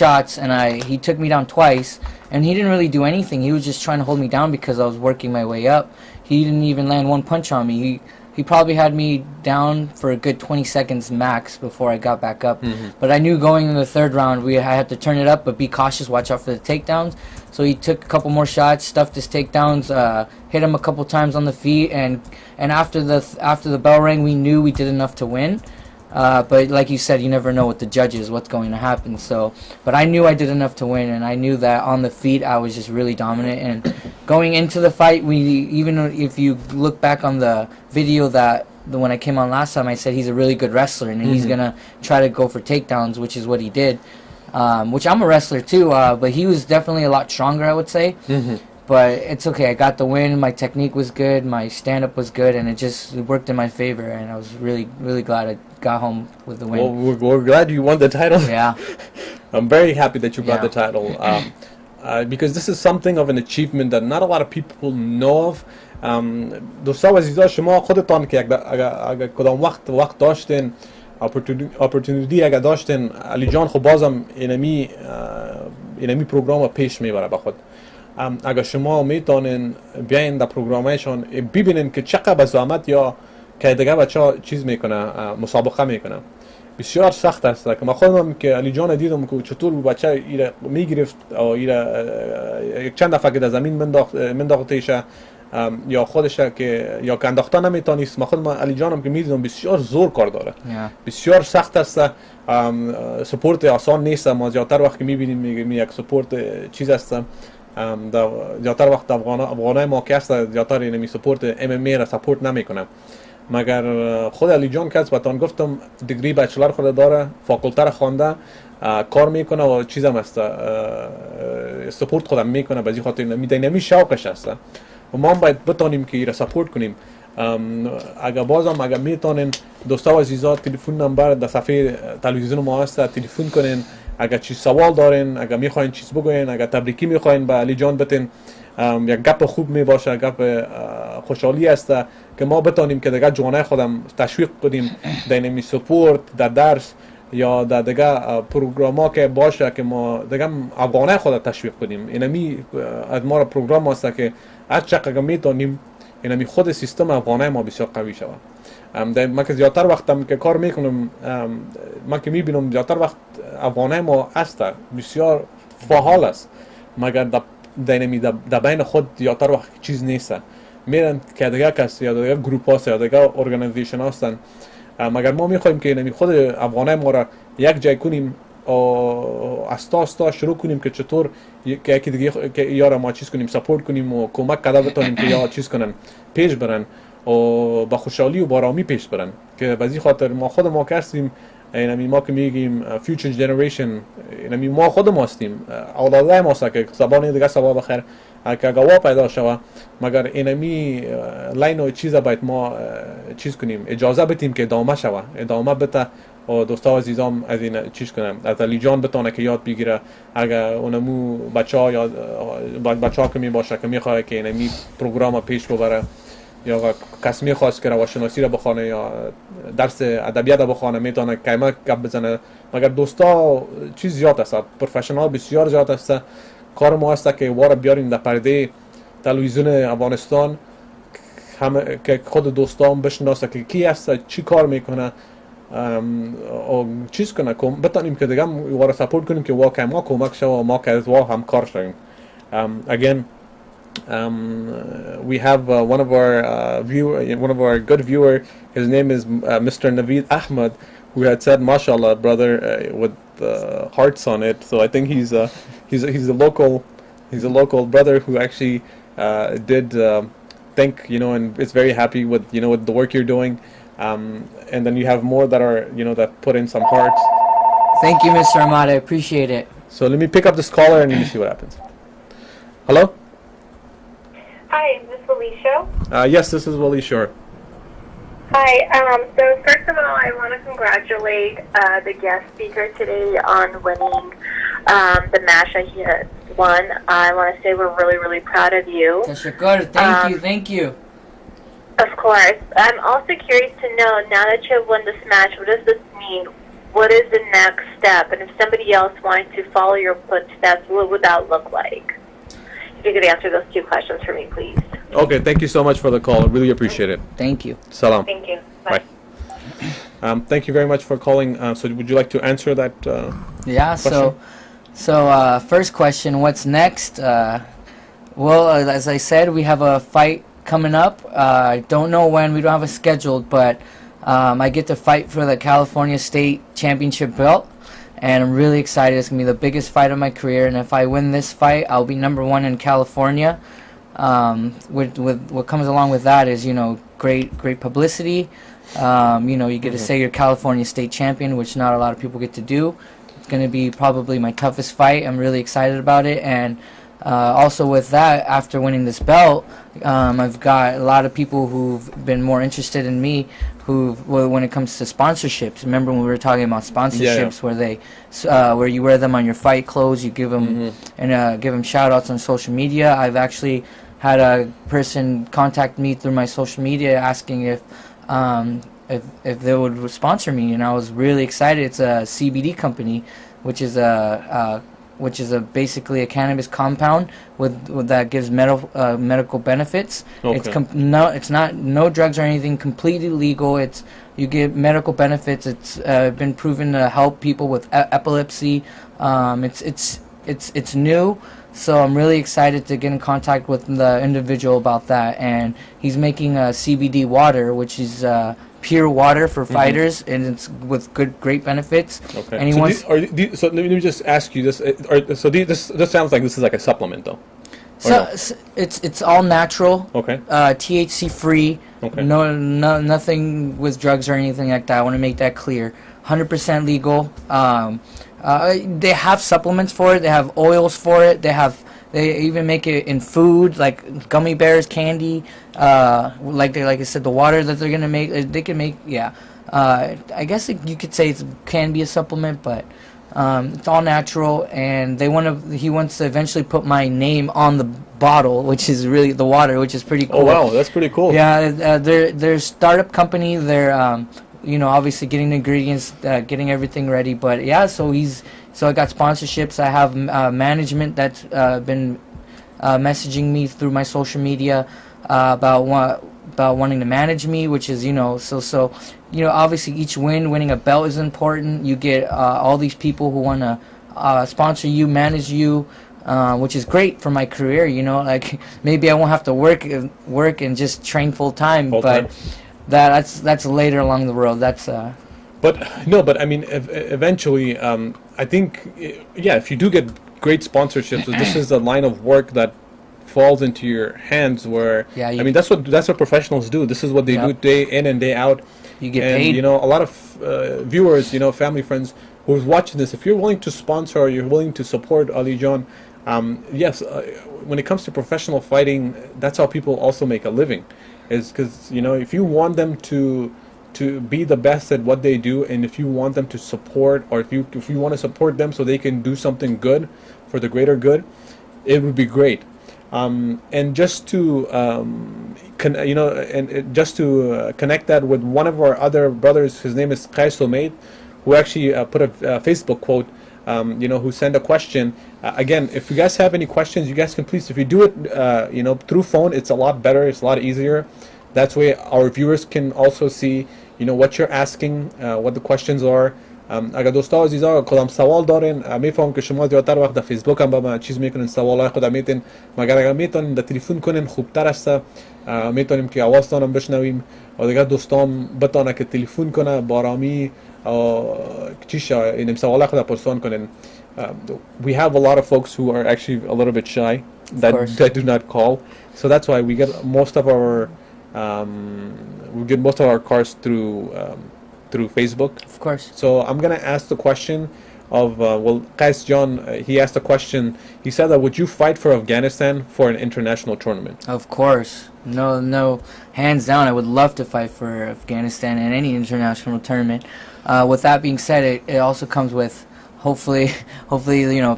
shots, and he took me down twice, and he didn't really do anything. He was just trying to hold me down because I was working my way up. He didn't even land one punch on me. He probably had me down for a good 20 seconds max before I got back up. But I knew going in the third round I had to turn it up, but be cautious, watch out for the takedowns. So he took a couple more shots, stuffed his takedowns, hit him a couple times on the feet, and after the bell rang, we knew we did enough to win. But like you said, you never know with the judges what's going to happen. So, but I knew I did enough to win, and I knew that on the feet I was just really dominant. And going into the fight, even if you look back on the video when I came on last time, I said he's a really good wrestler, and he's gonna try to go for takedowns, which is what he did. Which I'm a wrestler too, but he was definitely a lot stronger, I would say. But it's okay. I got the win. My technique was good. My stand-up was good, and it worked in my favor. And I was really, really glad I got home with the win. Well, we're glad you won the title. Yeah. I'm very happy that you got the title, because this is something of an achievement that not a lot of people know of. دوستان عزیزا، شما خودتان که اگر کدام وقت داشتین opportunity اگر داشتین، علی جان خب بازم اینمی پروگرام پیش میبره با خود. اگر شما میتونین بیاین در پروگرامشان ببینین که چقدر به زحمت یا که دیگه بچه چیز میکنه، مسابقه میکنه، بسیار سخت است. که من خودم که علی جان دیدم که چطور بچه ایره میگرفت و یک چند دفعه که در زمین منداختیش یا خودش که یا که انداخته نمیتونیست. من خودم علی جانم که میدیدم بسیار زور کار داره، بسیار سخت است. سپورت آسان نیست. ما زیادتر وقت که میبینیم میگیم یک سپورت چیز است. زیادتر وقت افغانای ما که هست زیادتر اینمی سپورت MMA را سپورت نمیکنه. مگر خود علی جان که از باتان گفتم دیگری بچلر خود داره، فاکولته را خوانده، کار میکنه و چیزم است، سپورت خودم میکنه. بازی خاطر نمی شوقش است و ما باید بتونیم که ایره سپورت کنیم. اگر میتونین دوستا و عزیزا، تلفن نمبر در صفحه تلویزیون ما هست، تلفن کنین. اگر چیز سوال دارین، اگر میخواین چیز بگوین، اگر تبریکی میخواین به علی جان بتین، یک گپ خوب میباشه، گپ خوشحالی است که ما بتونیم که دیگه جوانای خودم تشویق کنیم در اینمی سپورت، در درس یا در دیگه پروگراما که باشه که ما دیگه افغانای خود تشویق کنیم. اینمی از ما پروگرام هست که هر چقدر میتونیم اینمی خود سیستم افغانای ما بسیار قوی شود. من که زیادتر وقتم که کار میکنم، من که میبینم زیادتر وقت افغانای ما هست بسیار فعال است، مگر در بین خود زیادتر وقت چیز نیست. میرن که دیگه کسی یا دیگه گروپ هست یا دیگه ارگانیزیشن هستن، مگر ما میخوایم که اینمی خود افغانای ما را یک جای کنیم و استا شروع کنیم که چطور که یکی دیگه که یارا ما چیز کنیم، سپورت کنیم و کمک کده بتونیم که یا چیز کنن، پیش برن و با خوشحالی و بارامی پیش برن. که بازی خاطر ما خود ما که هستیم، اینمی ما که میگیم future generation، اینمی ما خود ما هستیم، اولادای ما هست که زبان دیگه سبا بخیر که گواه پیدا شوه. مگر اینمی لاین و چیزا باید ما چیز کنیم، اجازه بتیم که ادامه شوه، ادامه بته و دوستا و عزیزام از این چیز کنم، از علی جان بتونه که یاد بگیره. اگر اونمو بچه‌ها یا بچه‌ها که میباشه که میخواه که اینمی پروگرام پیش ببره، یا کسی میخواست که روانشناسی را بخونه یا درس ادبیات را بخونه، میتونه کلمه گپ بزنه. مگر دوستا چیز زیاد است، پروفشنال بسیار زیاد است. کار ما است که وارد بیاریم در پرده تلویزیون افغانستان، همه که خود دوستان بشناسه که کی است، چی کار میکنه و چیز کنه، بتونیم که دیگه وارد سپورت کنیم که واقعا ما کمک شو و ما که از وا همکار شویم. Again, we have one of our good viewer. His name is Mr. Naveed Ahmed, who had said "Mashallah, brother," with hearts on it. So I think he's a local brother who actually did think, and is very happy with with the work you're doing. And then you have more that are that put in some hearts. Thank you, Mr. Ahmad. I appreciate it. So let me pick up this caller and let me see what happens. Hello? Hi, is this Wali Show? Yes, this is Wali, sure. Hi. So first of all, I want to congratulate the guest speaker today on winning the match that he has won. I want to say we're really, really proud of you. Thank you. Of course. I'm also curious to know, now that you have won this match, what does this mean? What is the next step? And if somebody else wanted to follow your footsteps, what would that look like? If you could answer those two questions for me, please. Okay, thank you so much for the call. I really appreciate it. Thank you. Salam. Thank you. Bye. Thank you very much for calling. So would you like to answer that Yeah, question? so first question, what's next? Well, as I said, we have a fight coming up. I don't know when, we don't have a scheduled, but I get to fight for the California State Championship belt, and I'm really excited. It's going to be the biggest fight of my career, and if I win this fight, I'll be #1 in California. With what comes along with that is, great publicity. You get to say you're California State Champion, which not a lot of people get to do. It's going to be probably my toughest fight. I'm really excited about it, and also with that, after winning this belt, I've got a lot of people who've been more interested in me, when it comes to sponsorships. Remember when we were talking about sponsorships, where you wear them on your fight clothes, you give them and give them shout outs on social media. I've actually had a person contact me through my social media asking if they would sponsor me, and I was really excited. It's a CBD company, which is basically a cannabis compound with that gives medical benefits. Okay. It's not no drugs or anything. Completely legal. You get medical benefits. It's been proven to help people with epilepsy. It's new. So I'm really excited to get in contact with the individual about that, and he's making a CBD water, which is pure water for fighters, and it's with great benefits. Okay. And he wants. So let me just ask you this. This sounds like this is like a supplement, though. So it's all natural. Okay. THC free. Okay. No, nothing with drugs or anything like that. I want to make that clear. 100% legal. They have supplements for it. They have oils for it. They even make it in food, like gummy bears, candy. Like I said, the water that they're gonna make, they can make. Yeah, I guess you could say it can be a supplement, but it's all natural. And he wants to eventually put my name on the bottle, which is really the water, which is pretty cool. Oh wow, that's pretty cool. Yeah, they're a startup company. They're obviously getting the ingredients, getting everything ready. But yeah, so I got sponsorships. I have management that's been messaging me through my social media about wanting to manage me, which is obviously each winning a belt is important. You get all these people who want to sponsor you, manage you, which is great for my career. Like maybe I won't have to work and just train full time, but that's later along the road. But I mean, eventually, I think, if you do get great sponsorships, this is a line of work that falls into your hands. Where that's what professionals do. This is what they do day in and day out. You get paid. A lot of viewers, family, friends who's watching this, if you're willing to sponsor or you're willing to support Ali John, yes, when it comes to professional fighting, that's how people also make a living. Is because if you want them to be the best at what they do, and if you want them to support, or if you want to support them so they can do something good for the greater good, it would be great. And just to connect that with one of our other brothers, his name is Qais Somaid, who actually put a Facebook quote, who sent a question. Again, if you guys have any questions, you guys can please, if you do it, through phone, it's a lot better, it's a lot easier. That's way our viewers can also see, what you're asking, what the questions are. اگر دوستا عزیزا کدام سوال دارین، میفهم که شما زیادتر وقت در فیسبوک هم با من چیز میکنین، سوالای خود میتین، مگر اگر میتونین در تلفن کنین خوبتر است. میتونیم که آوازتان هم بشنویم و دیگر دوستان بتانه که تلفن کنه بارامی چیشا این سوالای خود پرسان کنین. We have a lot of folks who are actually a little bit shy that do not call, so that's why we get most of our cars through Facebook. Of course. So I'm gonna ask the question of Qais John, he asked a question. He said that would you fight for Afghanistan for an international tournament? Of course. No, hands down, I would love to fight for Afghanistan in any international tournament. With that being said, it also comes with hopefully,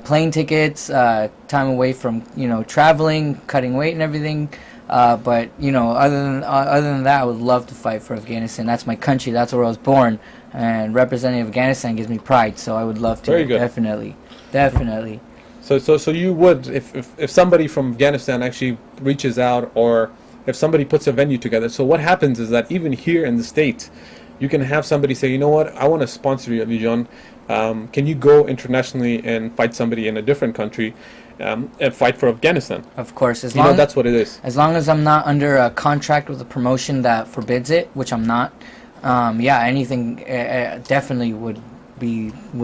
plane tickets, time away from, traveling, cutting weight and everything. But other than that, I would love to fight for Afghanistan. That's my country. That's where I was born, and representing Afghanistan gives me pride. So I would love to. Very good. Definitely. So you would, if somebody from Afghanistan actually reaches out, or if somebody puts a venue together. So what happens is that even here in the States, you can have somebody say, you know what, I want to sponsor you, John. Can you go internationally and fight somebody in a different country? And fight for Afghanistan. Of course, that's what it is. As long as I'm not under a contract with a promotion that forbids it, which I'm not. Anything definitely would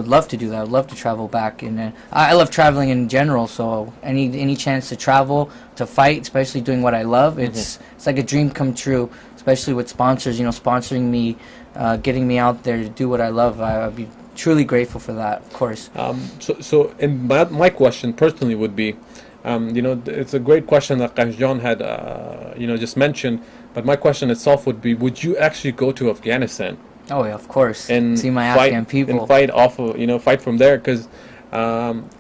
love to do that. I'd love to travel back, and I love traveling in general. So any chance to travel, to fight, especially doing what I love, it's like a dream come true. Especially with sponsors, sponsoring me, getting me out there to do what I love. I'd be truly grateful for that, of course. So and my question personally would be, it's a great question that Qais John had, just mentioned. But my question itself would be, would you actually go to Afghanistan? Oh yeah, of course. And see my fight, Afghan people and fight off of, fight from there, because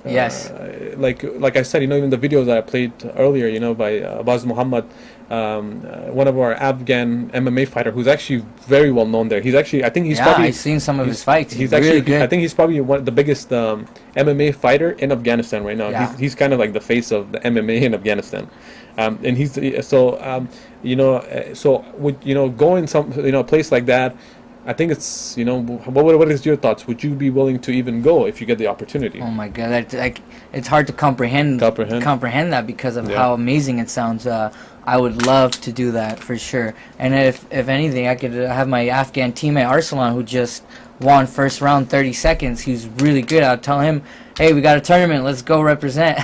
yes, like I said, even the videos that I played earlier, by Abbas Muhammad, one of our Afghan MMA fighter, who's actually very well known there. He's actually, I think he's probably. I've seen some of his fights. He's really actually good. I think he's probably one of the biggest MMA fighter in Afghanistan right now. Yeah. He's kind of like the face of the MMA in Afghanistan, and he's so would going some a place like that. I think it's what is your thoughts? Would you be willing to even go if you get the opportunity? Oh my God, it's hard to comprehend that because of how amazing it sounds. I would love to do that for sure. And if anything, I could have my Afghan teammate Arsalan, who just won first round 30 seconds. He's really good. I'll tell him, hey, we got a tournament. Let's go represent.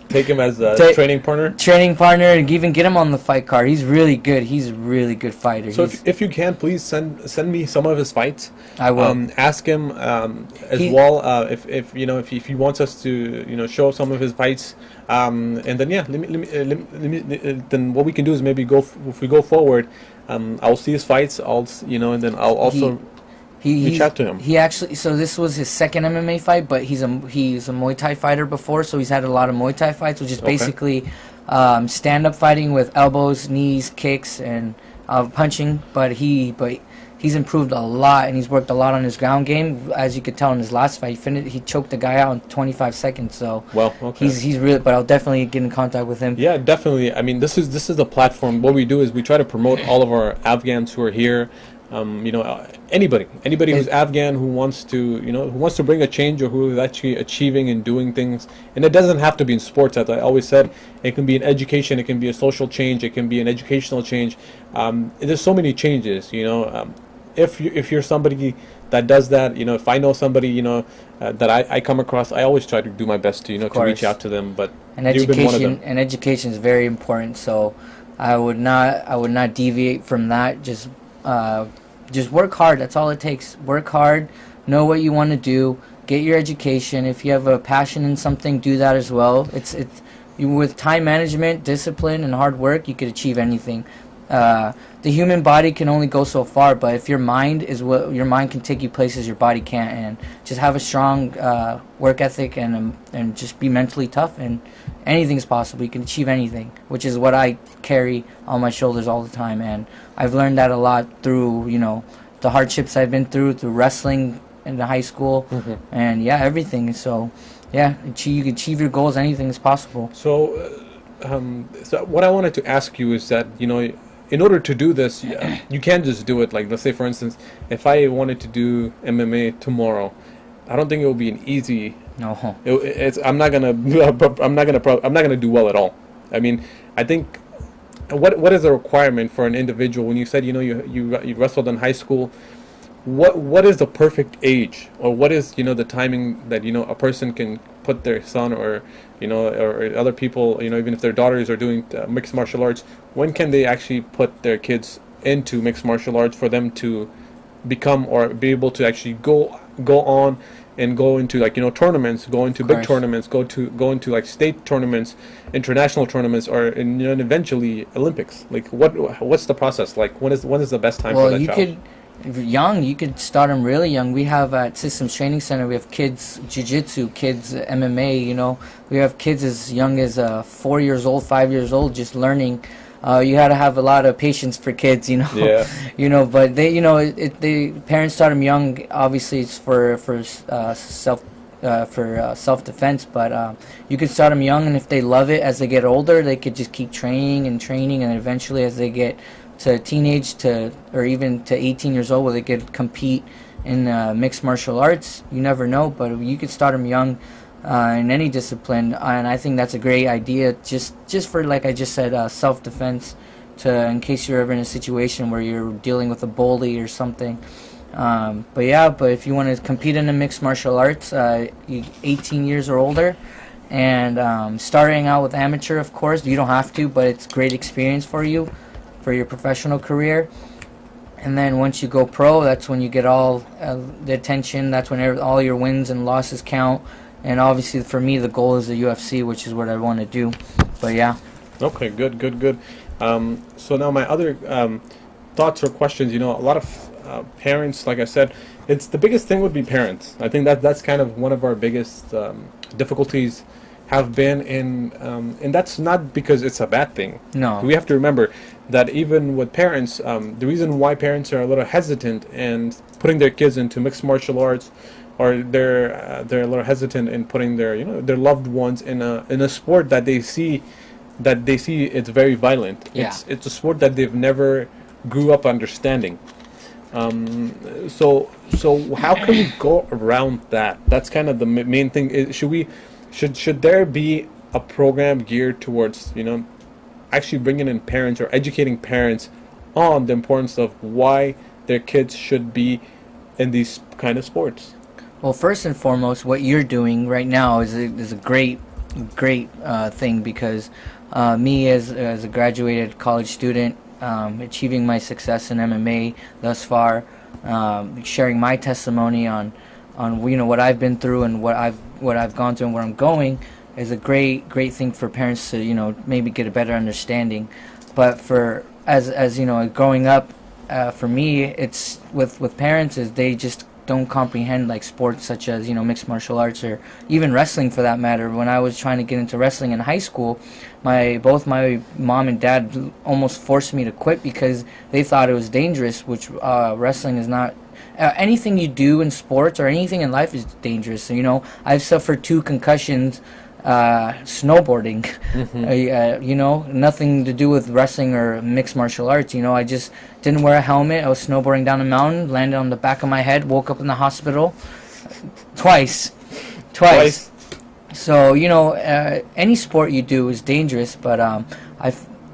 Take him as a training partner? Training partner, and even get him on the fight card. He's really good. He's a really good fighter. So if you can, please send me some of his fights. I will. Ask him well if he wants us to show some of his fights. And then then what we can do is maybe if we go forward, I'll see his fights. And then I'll also. Reach out to him. He actually, so this was his second MMA fight, but he's a Muay Thai fighter before, so he's had a lot of Muay Thai fights, which is basically stand-up fighting with elbows, knees, kicks, and punching. But he's improved a lot, and he's worked a lot on his ground game. As you could tell in his last fight, he choked the guy out in 25 seconds. So he's really. But I'll definitely get in contact with him. Yeah, definitely. I mean, this is the platform. What we do is we try to promote all of our Afghans who are here. Anybody who's Afghan who wants to bring a change, or who is actually achieving and doing things, and it doesn't have to be in sports. As I always said, it can be in education, it can be a social change, it can be an educational change. There's so many changes. If you're somebody that does that, if I know somebody that I come across, I always try to do my best to to reach out to them. But education is very important. So I would not deviate from that. Just work hard. That's all it takes. Work hard. Know what you want to do. Get your education. If you have a passion in something, do that as well. With time management, discipline, and hard work, you could achieve anything. The human body can only go so far, but if your mind can take you places your body can't. And just have a strong work ethic and just be mentally tough, and anything's possible. You can achieve anything, which is what I carry on my shoulders all the time. And I've learned that a lot through the hardships I've been through wrestling in the high school, and everything. So you can achieve your goals. Anything is possible. So what I wanted to ask you is that in order to do this, you can't just do it. Like, let's say, for instance, if I wanted to do MMA tomorrow, I don't think it will be an easy. No. I'm not gonna do well at all. I mean, I think what is the requirement for an individual? When you said you wrestled in high school, what is the perfect age, or what is the timing that a person can put their son or other people, even if their daughters are doing mixed martial arts, when can they actually put their kids into mixed martial arts for them to become or be able to actually go on and go into like tournaments, go into big tournaments, go into like state tournaments, international tournaments, or and eventually Olympics. Like what's the process like? When is the best time for that child? You could start them really young. We have at Systems Training Center, we have kids jiu-jitsu, kids MMA, we have kids as young as 4 years old, 5 years old, just learning. You got to have a lot of patience for kids, Yeah. But they parents start them young. Obviously, it's for self-defense, but you could start them young, and if they love it, as they get older, they could just keep training, and eventually, as they get to teenage or even to 18 years old, where they could compete in mixed martial arts. You never know, but you could start them young. In any discipline, and I think that's a great idea, just for, like I just said, self-defense, in case you're ever in a situation where you're dealing with a bully or something. But if you want to compete in the mixed martial arts, you 18 years or older, and starting out with amateur, of course, you don't have to, but it's great experience for you, for your professional career. And then once you go pro, that's when you get all the attention, that's when all your wins and losses count. And obviously, for me, the goal is the UFC, which is what I want to do. But yeah. Okay, good. So now my other thoughts or questions. A lot of parents, like I said, it's the biggest thing would be parents. I think that's kind of one of our biggest difficulties have been and that's not because it's a bad thing. No. We have to remember that even with parents, the reason why parents are a little hesitant in putting their kids into mixed martial arts, or they're a little hesitant in putting their their loved ones in a sport that they see it's very violent. Yeah. It's a sport that they've never grew up understanding. So how can we go around that? That's kind of the main thing. Should there be a program geared towards actually bringing in parents or educating parents on the importance of why their kids should be in these kind of sports? Well, first and foremost, what you're doing right now is a great thing, because me as a graduated college student, achieving my success in MMA thus far, sharing my testimony on what I've been through and what I've gone through and where I'm going, is a great thing for parents to maybe get a better understanding. But for as growing up, for me, it's with parents, is they just don't comprehend like sports such as mixed martial arts, or even wrestling for that matter. When I was trying to get into wrestling in high school, both my mom and dad almost forced me to quit because they thought it was dangerous, which wrestling is not. Anything you do in sports or anything in life is dangerous. So, I've suffered 2 concussions snowboarding. Mm-hmm. Nothing to do with wrestling or mixed martial arts. I just didn't wear a helmet. I was snowboarding down a mountain, landed on the back of my head, woke up in the hospital twice. So any sport you do is dangerous, but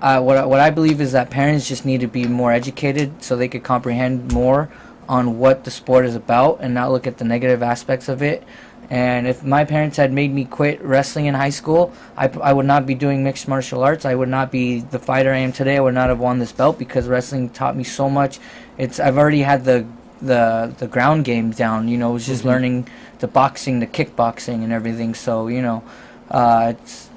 what I believe is that parents just need to be more educated so they could comprehend more on what the sport is about and not look at the negative aspects of it. And if my parents had made me quit wrestling in high school, I would not be doing mixed martial arts. I would not be the fighter I am today. I would not have won this belt, because wrestling taught me so much. I've already had the ground game down. It was just learning the boxing, the kickboxing, and everything. So it's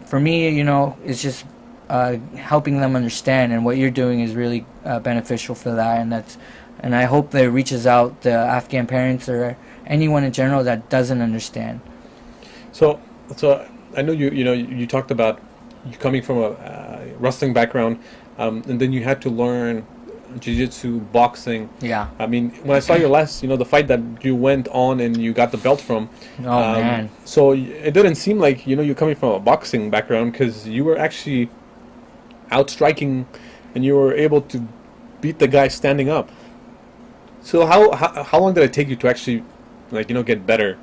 for me. It's just helping them understand, and what you're doing is really beneficial for that. And I hope that it reaches out to Afghan parents or anyone in general that doesn't understand. So I know you talked about you coming from a wrestling background, and then you had to learn jiu-jitsu, boxing. Yeah. I mean, when I saw your last, the fight that you went on and you got the belt from. Oh man. So it didn't seem like you're coming from a boxing background, because you were actually outstriking, and you were able to beat the guy standing up. So how long did it take you to actually get better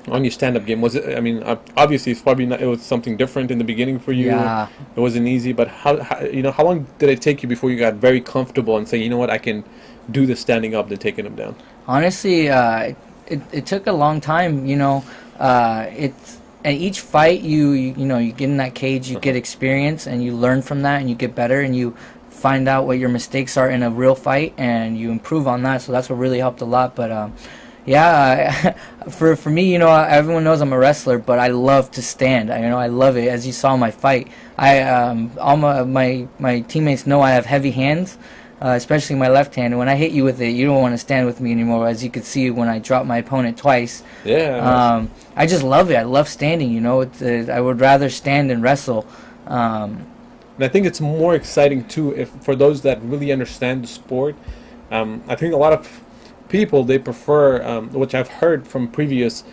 on your stand-up game? Was it? I mean, obviously it's probably not. It was something different in the beginning for you. Yeah. It wasn't easy, but how long did it take you before you got very comfortable and say, what, I can do the standing up than taking him down? Honestly, it took a long time. It's at each fight you get in that cage, you get experience, and you learn from that, and you get better, and you find out what your mistakes are in a real fight, and you improve on that. So that's what really helped a lot. But Yeah, for me, you know, everyone knows I'm a wrestler, but I love to stand. I love it. As you saw in my fight, all my teammates know I have heavy hands, especially my left hand. And when I hit you with it, you don't want to stand with me anymore. As you could see when I dropped my opponent twice. Yeah. I just love it. I love standing. You know, I would rather stand than wrestle. And I think it's more exciting too, if for those that really understand the sport. I think a lot of people, they prefer, which I've heard from previous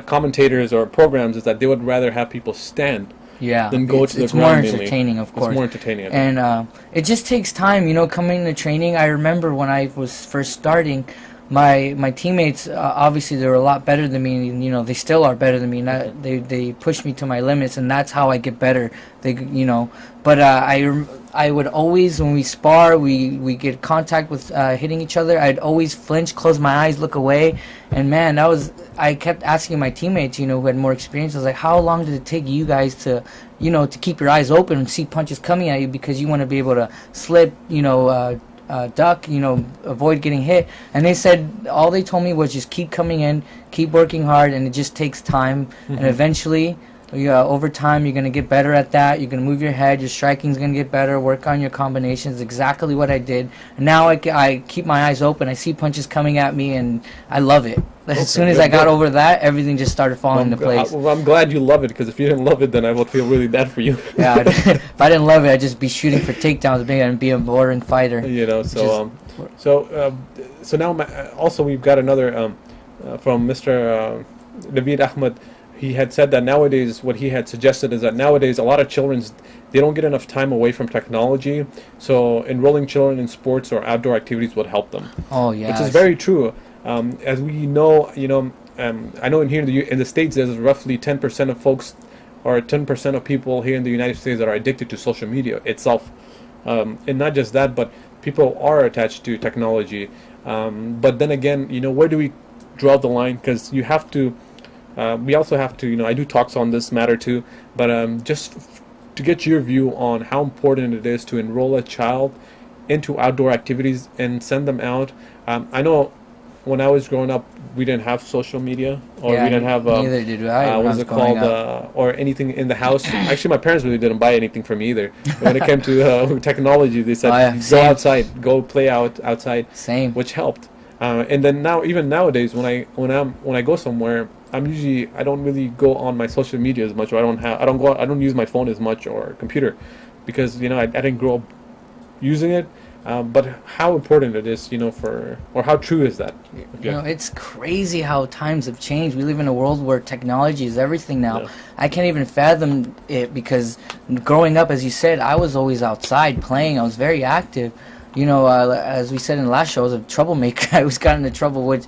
commentators or programs, is that they would rather have people stand than go to the ground. It's more entertaining, of course. It's more entertaining. And it just takes time, you know, coming to training. I remember when I was first starting, my teammates, obviously they were a lot better than me, and, you know, they still are better than me. They push me to my limits, and that's how I get better. But I would always, when we spar, we get contact with hitting each other, I'd always flinch, close my eyes, look away, and man, I kept asking my teammates, you know, who had more experience, I was like, how long did it take you guys to, you know, to keep your eyes open and see punches coming at you, because you want to be able to slip, you know, duck, you know, avoid getting hit. And they said, all they told me was just keep coming in, keep working hard, and it just takes time. And eventually, over time, you're going to get better at that. You're going to move your head, your striking's going to get better, work on your combinations. Exactly what I did. And now I keep my eyes open, I see punches coming at me, and I love it. As soon as I got over that, everything just started falling into place. I'm glad you love it, because if you didn't love it, then I would feel really bad for you. Yeah, if I didn't love it, I'd just be shooting for takedowns and be a boring fighter. You know, so now also we've got another from Mr. Naveed Ahmed. He had said that nowadays, what he had suggested is that nowadays a lot of children, they don't get enough time away from technology, so enrolling children in sports or outdoor activities would help them. Oh yeah, which is very true. As we know, you know, I know in the States there's roughly 10% of folks, or 10% of people here in the United States that are addicted to social media itself. And not just that, but people are attached to technology. But then again, you know, where do we draw the line? Because you have to, we also have to, you know, I do talks on this matter too, but just to get your view on how important it is to enroll a child into outdoor activities and send them out. I know when I was growing up, we didn't have social media, or we didn't have neither did I. What is it called, or anything in the house. Actually, my parents really didn't buy anything for me either. When it came to technology, they said go outside, go play outside. Same. Which helped. And then now, even nowadays, when I go somewhere, I don't really go on my social media as much, or I don't use my phone as much, or computer, because, you know, I didn't grow up using it. But how important it is, you know, or how true is that? You know, it's crazy how times have changed. We live in a world where technology is everything now. Yeah. I can't even fathom it, because growing up, as you said, I was always outside playing. I was very active. You know, as we said in the last show, I was a troublemaker. I always got into trouble, which,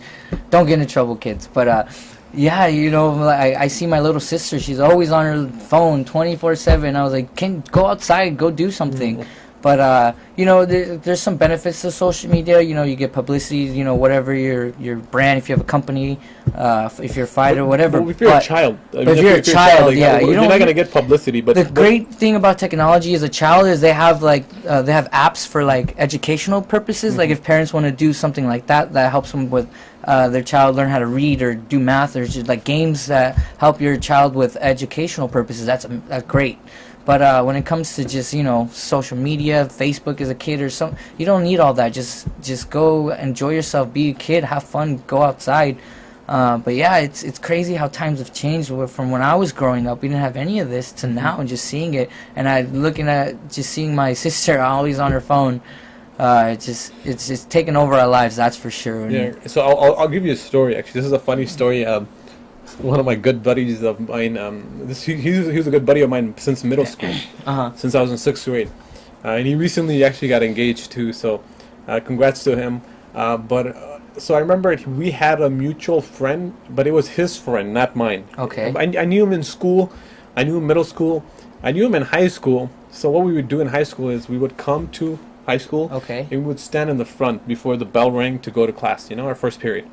don't get into trouble, kids. But, yeah, you know, I see my little sister. She's always on her phone 24/7. I was like, go outside, go do something. Mm-hmm. But, you know, there's some benefits to social media. You know, you get publicity, you know, whatever your brand, if you have a company, if you're a fighter, whatever. But if you're a child. If you're a child, like, yeah. You're not going to get publicity. But the great thing about technology as a child is they have apps for, like, educational purposes. Mm-hmm. Like, if parents want to do something like that helps them with their child learn how to read or do math. There's just, like, games that help your child with educational purposes. That's great. But when it comes to just, you know, social media, Facebook as a kid or something, you don't need all that. Just go enjoy yourself, be a kid, have fun, go outside. But yeah, it's crazy how times have changed. From when I was growing up, we didn't have any of this to now, and just seeing it. And seeing my sister always on her phone. It's just taken over our lives, that's for sure. Yeah. So I'll give you a story. Actually, this is a funny story. One of my good buddies of mine, he was a good buddy of mine since middle school, since I was in 6th grade, and he recently actually got engaged too. So, congrats to him. So I remember we had a mutual friend, but it was his friend, not mine. Okay. I knew him in school, I knew him in middle school, I knew him in high school. So what we would do in high school is we would come to high school, and we would stand in the front before the bell rang to go to class. You know, our first period.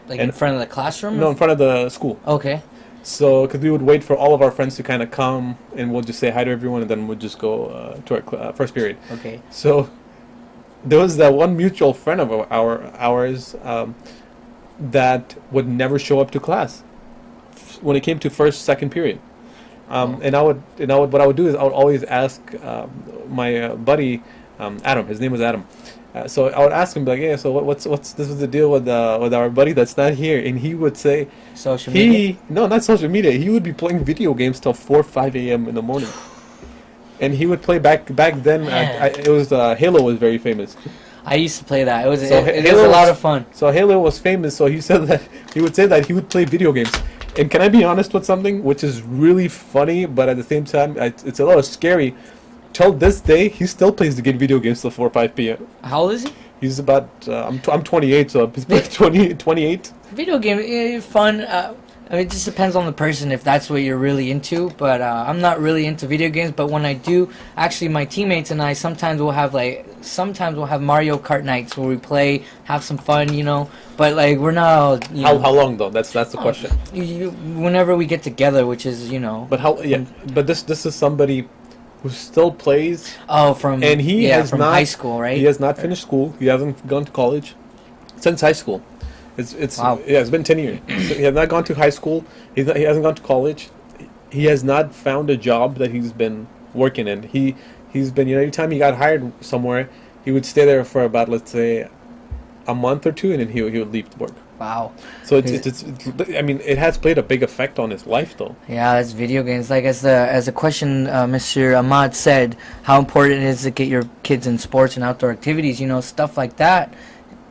Like in front of the classroom? No, in front of the school. Okay. So, because we would wait for all of our friends to kind of come, and we'll just say hi to everyone, and then we'll just go to our first period. Okay. So, there was that one mutual friend of ours. that would never show up to class when it came to first, second period. And I would, what I would do is I would always ask my buddy, Adam. His name was Adam. So I would ask him, like, yeah, so what's this was the deal with our buddy that's not here, and he would say, social media. No, not social media. He would be playing video games till 4, 5 a.m. in the morning, and he would play back then. It was Halo was very famous. I used to play that. It was Halo a lot of fun. So Halo was famous. So he said that he would say that he would play video games. And can I be honest with something, which is really funny, but at the same time, it's a little scary. Till this day, he still plays the game video games till 4 or 5 p.m. How old is he? He's about, I'm 28, so he's about 28. Video game, fun. I mean, it just depends on the person if that's what you're really into. But I'm not really into video games. But when I do, actually, my teammates and I sometimes we'll have Mario Kart nights where we play, have some fun, you know. But like we're not. How long though? That's the question. Whenever we get together, which is But how? Yeah. But this is somebody who still plays. Oh, from and he has from not, high school, right? He has not finished school. He hasn't gone to college since high school. It's wow. Yeah, it's been 10 years. So he has not gone to high school. He hasn't gone to college. He has not found a job that he's been working in. He's been, you know, every time he got hired somewhere, he would stay there for about, let's say, a month or two, and then he would leave to work. Wow. So it's I mean, it has played a big effect on his life, though. Yeah, that's video games. Like as the question Mr. Ahmad said, how important it is to get your kids in sports and outdoor activities. You know, stuff like that.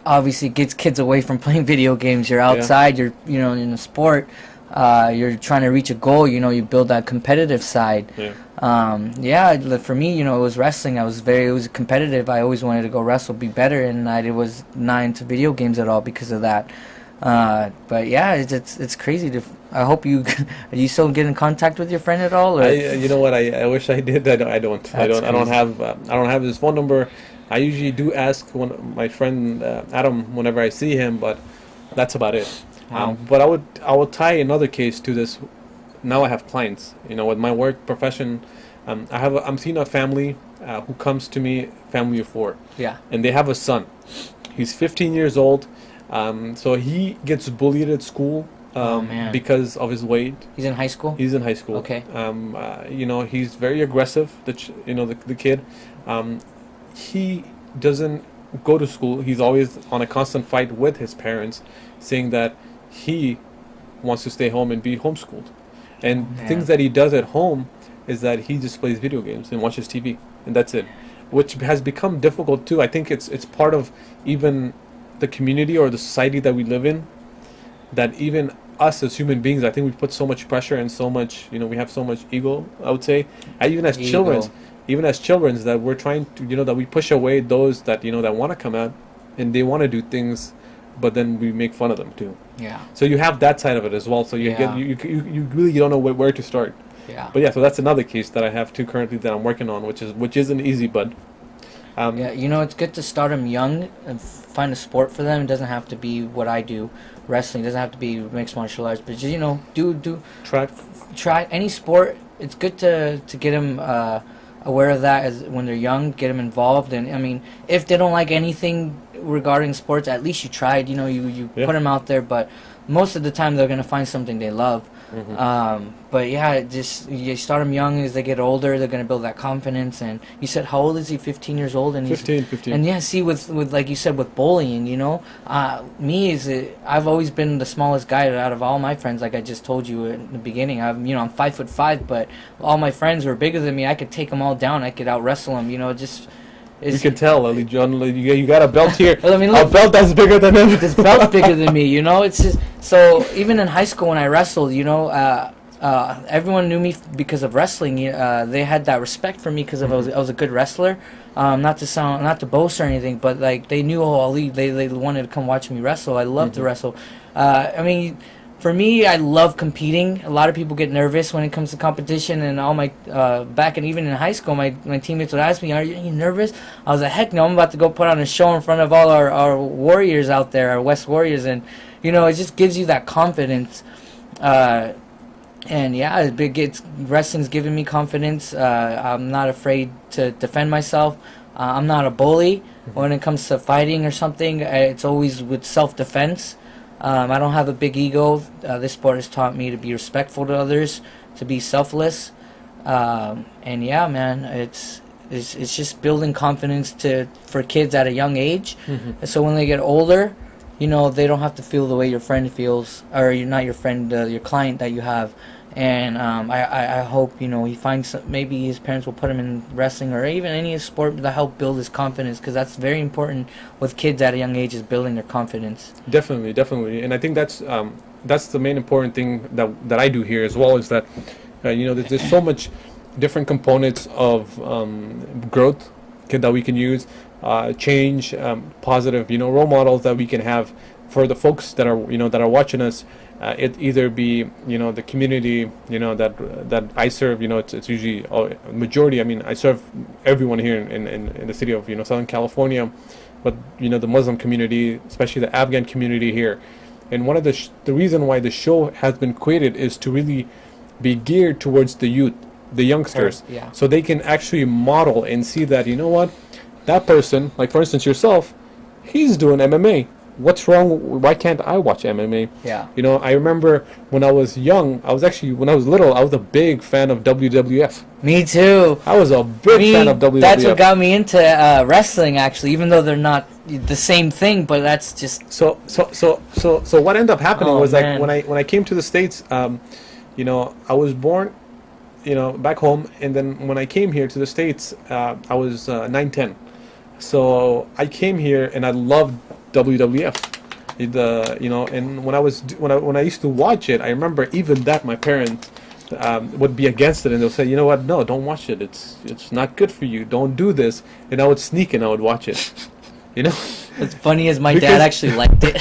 Obviously, gets kids away from playing video games. You're outside. Yeah. You're in a sport. You're trying to reach a goal. You know, you build that competitive side. Yeah. For me, you know, it was wrestling. It was competitive. I always wanted to go wrestle, be better, and I was not into video games at all because of that. But yeah, it's crazy. I hope you are you still get in contact with your friend at all? Or? You know what? I wish I did. I don't. I don't have his phone number. I usually do ask my friend Adam whenever I see him, but that's about it. Wow. But I would tie another case to this. Now I have clients. You know, with my work profession, I'm seeing a family who comes to me, family of 4. Yeah. And they have a son. He's 15 years old. So he gets bullied at school because of his weight. He's in high school? He's in high school. Okay. You know, he's very aggressive, the kid. He doesn't go to school. He's always on a constant fight with his parents, saying that he wants to stay home and be homeschooled. And things that he does at home is that he just plays video games and watches TV, and that's it, which has become difficult too. I think it's part of even the community or the society that we live in, that even us as human beings, I think we put so much pressure and so much, you know, we have so much ego, I would say, even as children, that we're trying to, you know, that we push away those that, you know, that want to come out and they want to do things, but then we make fun of them too. Yeah. So you have that side of it as well. So you really don't know where to start. Yeah. But yeah, so that's another case that I have too currently that I'm working on, which isn't easy, but. Yeah, you know, it's good to start them young and find a sport for them. It doesn't have to be what I do, wrestling. It doesn't have to be mixed martial arts, but just, you know, do try any sport. It's good to get them aware of that as when they're young. Get them involved, and I mean, if they don't like anything regarding sports, at least you tried. You know, you put them out there, but most of the time they're gonna find something they love. Mm-hmm. But yeah, just you start them young. As they get older, they're gonna build that confidence. And you said, how old is he? 15 years old, and 15. And yeah, see, with like you said, with bullying, you know, I've always been the smallest guy out of all my friends. Like I just told you in the beginning, I'm 5'5", but all my friends were bigger than me. I could take them all down. I could out wrestle them. You know, just. You can tell, Ali John, you got a belt here. Well, I mean, look, a belt that's bigger than him. This belt's bigger than me, you know. It's just so even in high school when I wrestled, you know, everyone knew me because of wrestling. They had that respect for me because I was a good wrestler. Not to boast or anything, but like they knew, Ali, they wanted to come watch me wrestle. I love to wrestle. I mean. For me, I love competing. A lot of people get nervous when it comes to competition, and all my back and even in high school, my teammates would ask me, "Are you nervous?" I was like, "Heck no! I'm about to go put on a show in front of all our warriors out there, our West Warriors," and you know, it just gives you that confidence. And yeah, wrestling's giving me confidence. I'm not afraid to defend myself. I'm not a bully when it comes to fighting or something. It's always with self-defense. I don't have a big ego. This sport has taught me to be respectful to others, to be selfless, and yeah, man, it's just building confidence for kids at a young age, so when they get older, you know, they don't have to feel the way your friend feels, or you're not your friend, your client that you have. And I hope, you know, he finds maybe his parents will put him in wrestling or even any sport to help build his confidence, because that's very important with kids at a young age, is building their confidence. Definitely, and I think that's the main important thing that I do here as well, is that you know, there's so much different components of growth that we can use, change, positive, you know, role models that we can have for the folks that are, you know, that are watching us. It either be, you know, the community, you know, that I serve, you know, it's usually majority. I mean, I serve everyone here in the city of, you know, Southern California, but you know, the Muslim community, especially the Afghan community here. And one of the reason why the show has been created is to really be geared towards the youth, the youngsters, so they can actually model and see that, you know what, that person, like for instance yourself, he's doing MMA. What's wrong? Why can't I watch MMA? Yeah. You know, I remember when I was young, when I was little, I was a big fan of WWF. Me too. I was a big fan of WWF. That's what got me into wrestling, actually, even though they're not the same thing, but that's just... So what ended up happening was, man. like, when I came to the States, you know, I was born, you know, back home, and then when I came here to the States, I was 9, 10. So I came here and I loved WWF, you know, and when I used to watch it, I remember even that my parents would be against it, and they'll say, you know what, no, don't watch it. It's not good for you. Don't do this. And I would sneak and I would watch it. You know, what's funny is my dad actually liked it.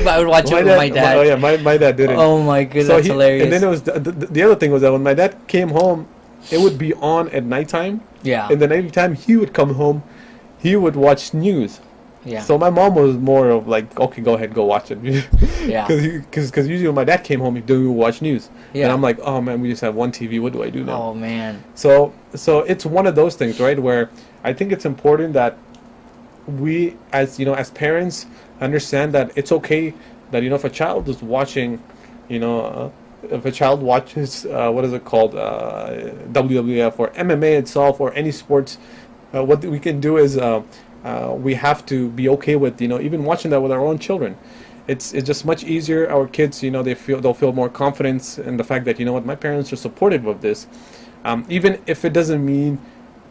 I would watch it with my dad. Oh yeah, my dad did it. Oh my goodness, that's hilarious. And then it was the other thing was that when my dad came home, it would be on at nighttime. Yeah. And then every time he would come home, he would watch news. Yeah. So my mom was more of like, okay, go ahead, go watch it. Yeah. Because usually when my dad came home, he would watch news. Yeah. And I'm like, oh man, we just have one TV. What do I do now? Oh man. So it's one of those things, right? Where I think it's important that we, as you know, as parents, understand that it's okay that, you know, if a child is watching, you know, if a child watches what is it called, WWF or MMA itself or any sports, what we can do is we have to be okay with, you know, even watching that with our own children. It's just much easier. Our kids, you know, they'll feel more confidence in the fact that, you know what, my parents are supportive of this, even if it doesn't mean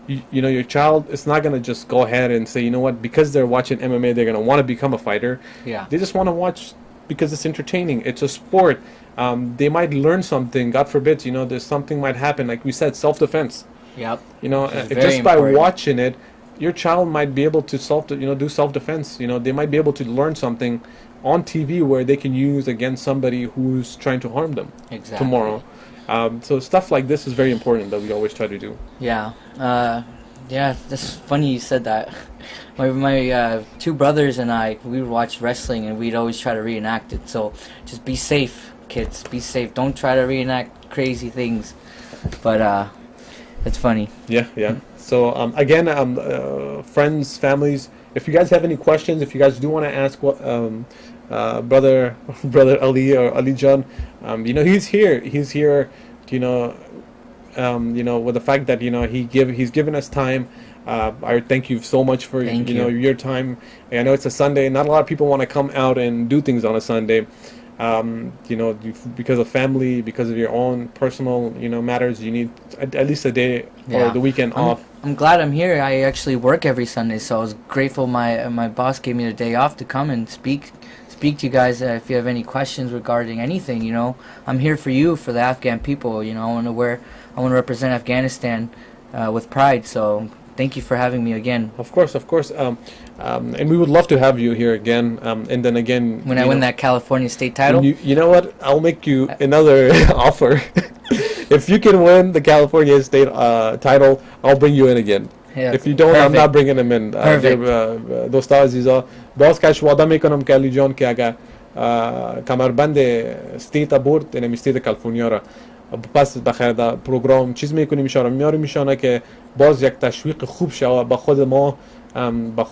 you know, your child is not gonna just go ahead and say, you know what, because they're watching MMA, they're gonna want to become a fighter. Yeah. They just want to watch because it's entertaining. It's a sport. They might learn something. God forbid, you know, there's something might happen. Like we said, self-defense. Yep. You know, just by watching it, your child might be able to do self-defense. You know, they might be able to learn something on TV where they can use against somebody who's trying to harm them tomorrow. So stuff like this is very important that we always try to do. Yeah. Yeah, that's funny you said that. My two brothers and I, we would watch wrestling and we'd always try to reenact it. So just be safe, kids. Be safe. Don't try to reenact crazy things. But it's funny. Yeah. So again, friends, families, if you guys have any questions, if you guys do want to ask what brother Ali or Ali John, you know, he's here, you know, with the fact that, you know, he's given us time. I thank you so much for you know, your time. I know it's a Sunday. Not a lot of people want to come out and do things on a Sunday. You know, because of family, because of your own personal, you know, matters. You need at least a day or the weekend off. I'm glad I'm here. I actually work every Sunday, so I was grateful my boss gave me the day off to come and speak to you guys. If you have any questions regarding anything, you know, I'm here for you, for the Afghan people. You know, I want to represent Afghanistan with pride. So thank you for having me again. Of course. And we would love to have you here again. And then again, when I win that California state title. You know what? I'll make you another offer. If you can win the California state title, I'll bring you in again. Yeah, if you don't, perfect. I'm not bringing him in. دوستا عزیزا باز کاش وعده میکنم که علی جان که اگه کمربند استیت برد، یعنی استیت کالیفرنیا را پس بخیر در پروگرام چیز میکنیم میشاره میاریم میشانه که باز یک تشویق خوب شوه به خود ما، به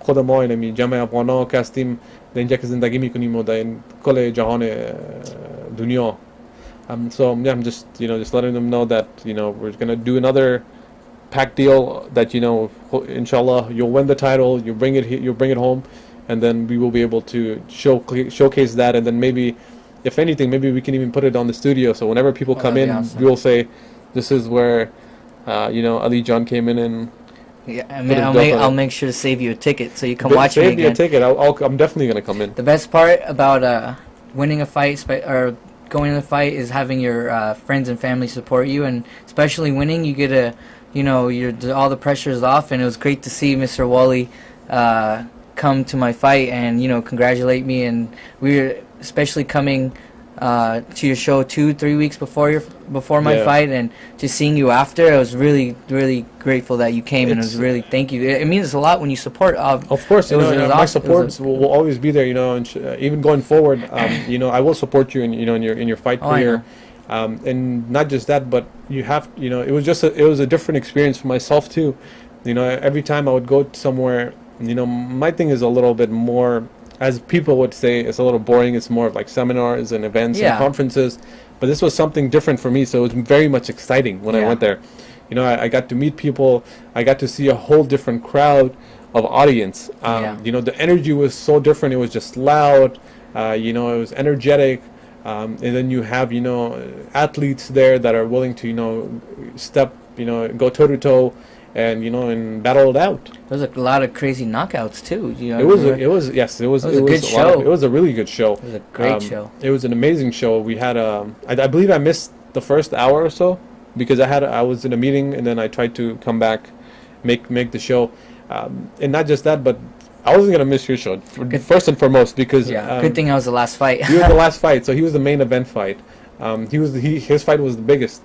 خود ما اینمی جمع افغانا که هستیم در اینجا که زندگی میکنیم و در این کل جهان دنیا. So yeah, I'm just letting them know that we're gonna do another pack deal that inshallah you'll win the title, you'll bring it home, and then we will be able to showcase that, and then maybe if anything maybe we can even put it on the studio, so whenever people come in awesome. We will say this is where Ali John came in and yeah, I mean, I'll make sure to save you a ticket so you come watch me again. Save me a ticket. I'm definitely going to come in. The best part about winning a fight or going to the fight is having your friends and family support you, and especially winning, you get all the pressure is off, and it was great to see Mr. Wali come to my fight and congratulate me, and we were especially coming to your show 2-3 weeks before my fight, and just seeing you after, I was really really grateful that you came, and it was really thank you. It means a lot when you support. Of course, my support will always be there. And even going forward, I will support you in your fight career. And not just that, but you have it was a different experience for myself too. Every time I would go somewhere, my thing is a little bit more, as people would say, it's a little boring. It's more of like seminars and events and conferences. But this was something different for me, so it was very much exciting when I went there. I got to meet people. I got to see a whole different crowd of audience. The energy was so different. It was just loud. It was energetic. And then you have athletes there that are willing to step, go toe to toe, and and battle it out. There was a lot of crazy knockouts too. It was a good show. It was a really good show. It was a great show. It was an amazing show. We had I believe I missed the first hour or so because I was in a meeting, and then I tried to come back, make the show, and not just that, but I wasn't gonna miss your show first and foremost because good thing I was the last fight. He was the last fight, so he was the main event fight. His fight was the biggest.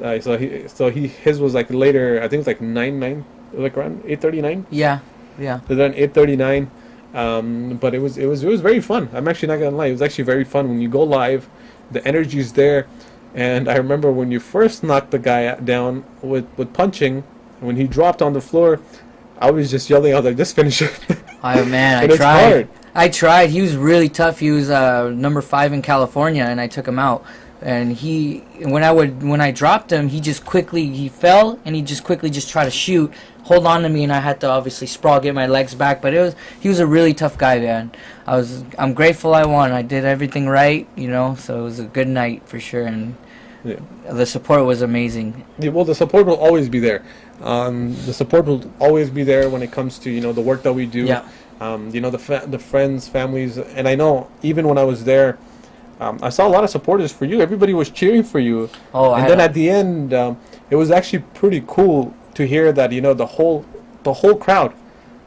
His was like later. I think it was like 9-9. It was like around 8:39. Yeah. It was around 8:39. But it was very fun. I'm actually not gonna lie. It was actually very fun when you go live. The energy's there, and I remember when you first knocked the guy down with punching. When he dropped on the floor, I was just yelling. I was like, "Just finish it." Oh man, I tried. I tried. He was really tough. He was number 5 in California, and I took him out. And when I dropped him, he fell, and he just quickly tried to shoot, hold on to me, and I had to obviously sprawl, get my legs back. But he was a really tough guy, man. I'm grateful I won. I did everything right, so it was a good night for sure, and the support was amazing. Yeah, well, the support will always be there. The support will always be there when it comes to the work that we do. Yeah. The friends, families, and I know even when I was there, I saw a lot of supporters for you. Everybody was cheering for you. And then at the end, it was actually pretty cool to hear that the whole crowd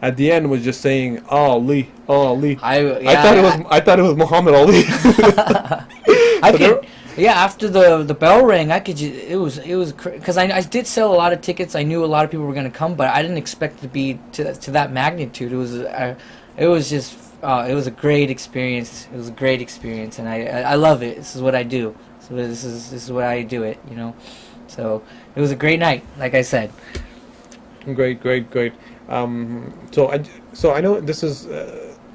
at the end was just saying, "Oh Ali, oh Ali." I thought it was Muhammad Ali. After the bell rang, it was because I did sell a lot of tickets. I knew a lot of people were going to come, but I didn't expect it to be to that magnitude. It was just it was a great experience. It was a great experience, and I love it. This is what I do. So this is what I do it. So it was a great night, like I said. Great. So I know this is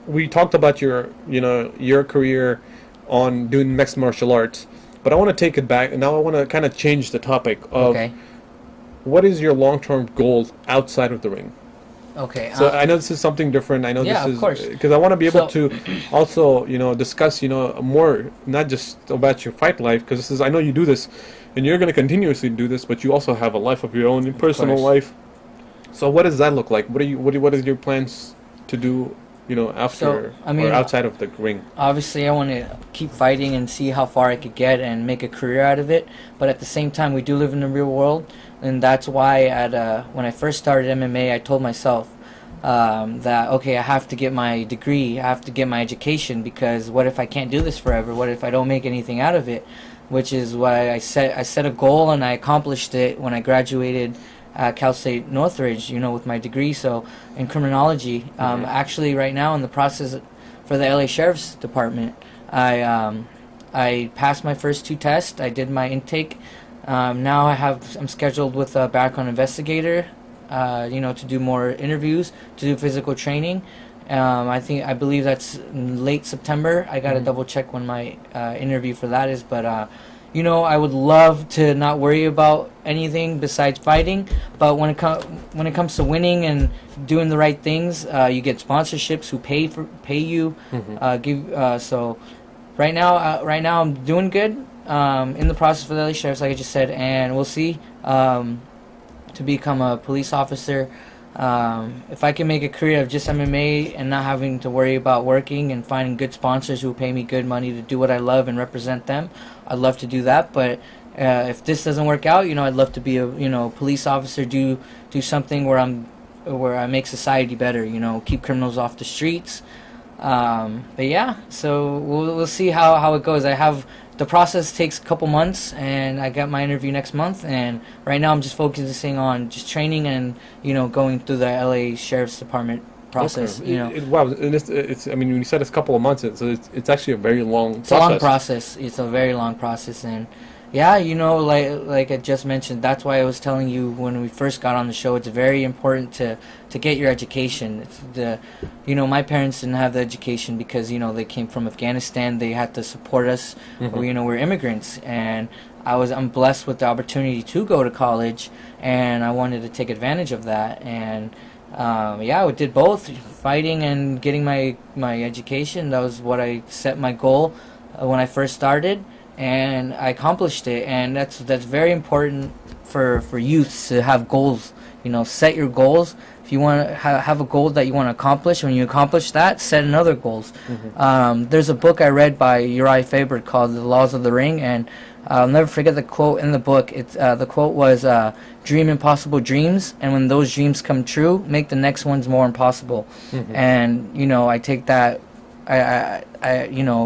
we talked about your career on doing mixed martial arts, but I want to take it back, and now I want to kind of change the topic of what is your long-term goal outside of the ring. Okay. So I know this is something different. I know this is because I want to be able to also discuss more, not just about your fight life, because I know you do this, and you're going to continuously do this, but you also have a life of your own, personal life. So what does that look like? What is your plans to do after or outside of the ring? Obviously, I want to keep fighting and see how far I could get and make a career out of it. But at the same time, we do live in the real world, and that's why when I first started MMA, I told myself that I have to get my degree, I have to get my education, because what if I can't do this forever? What if I don't make anything out of it? Which is why I set a goal, and I accomplished it when I graduated Cal State Northridge, with my degree, so in criminology. Actually, right now in the process for the LA Sheriff's Department, I passed my first 2 tests. I did my intake Now I'm scheduled with a background investigator, to do more interviews, to do physical training. I believe that's late September. I gotta double check when my interview for that is, but I would love to not worry about anything besides fighting. But when it comes to winning and doing the right things, you get sponsorships who pay you. So right now I'm doing good. In the process for the LA Sheriff's, like I just said, and we'll see to become a police officer. If I can make a career of just MMA and not having to worry about working and finding good sponsors who pay me good money to do what I love and represent them, I'd love to do that. But if this doesn't work out, I'd love to be a police officer, do something where I make society better, keep criminals off the streets. But yeah, so we'll see how it goes. The process takes a couple months, and I got my interview next month, and right now I'm just focusing on just training and going through the LA Sheriff's Department process. Okay. Wow, and it's I mean, when you said it's a couple of months, so it's actually a very long process. It's a long process. It's a very long process, and yeah, like I just mentioned, that's why I was telling you when we first got on the show, it's very important to get your education. It's my parents didn't have the education because, they came from Afghanistan. They had to support us. We're immigrants, and I'm blessed with the opportunity to go to college, and I wanted to take advantage of that. And I did both, fighting and getting my education. That was what I set my goal when I first started. And I accomplished it, and that's very important for youth to have goals. Set your goals. If you want to have a goal that you want to accomplish, when you accomplish that, set another goals. There's a book I read by Uriah Faber called The Laws of the Ring, and I'll never forget the quote in the book. The quote was, "Dream impossible dreams, and when those dreams come true, make the next ones more impossible." And I take that. I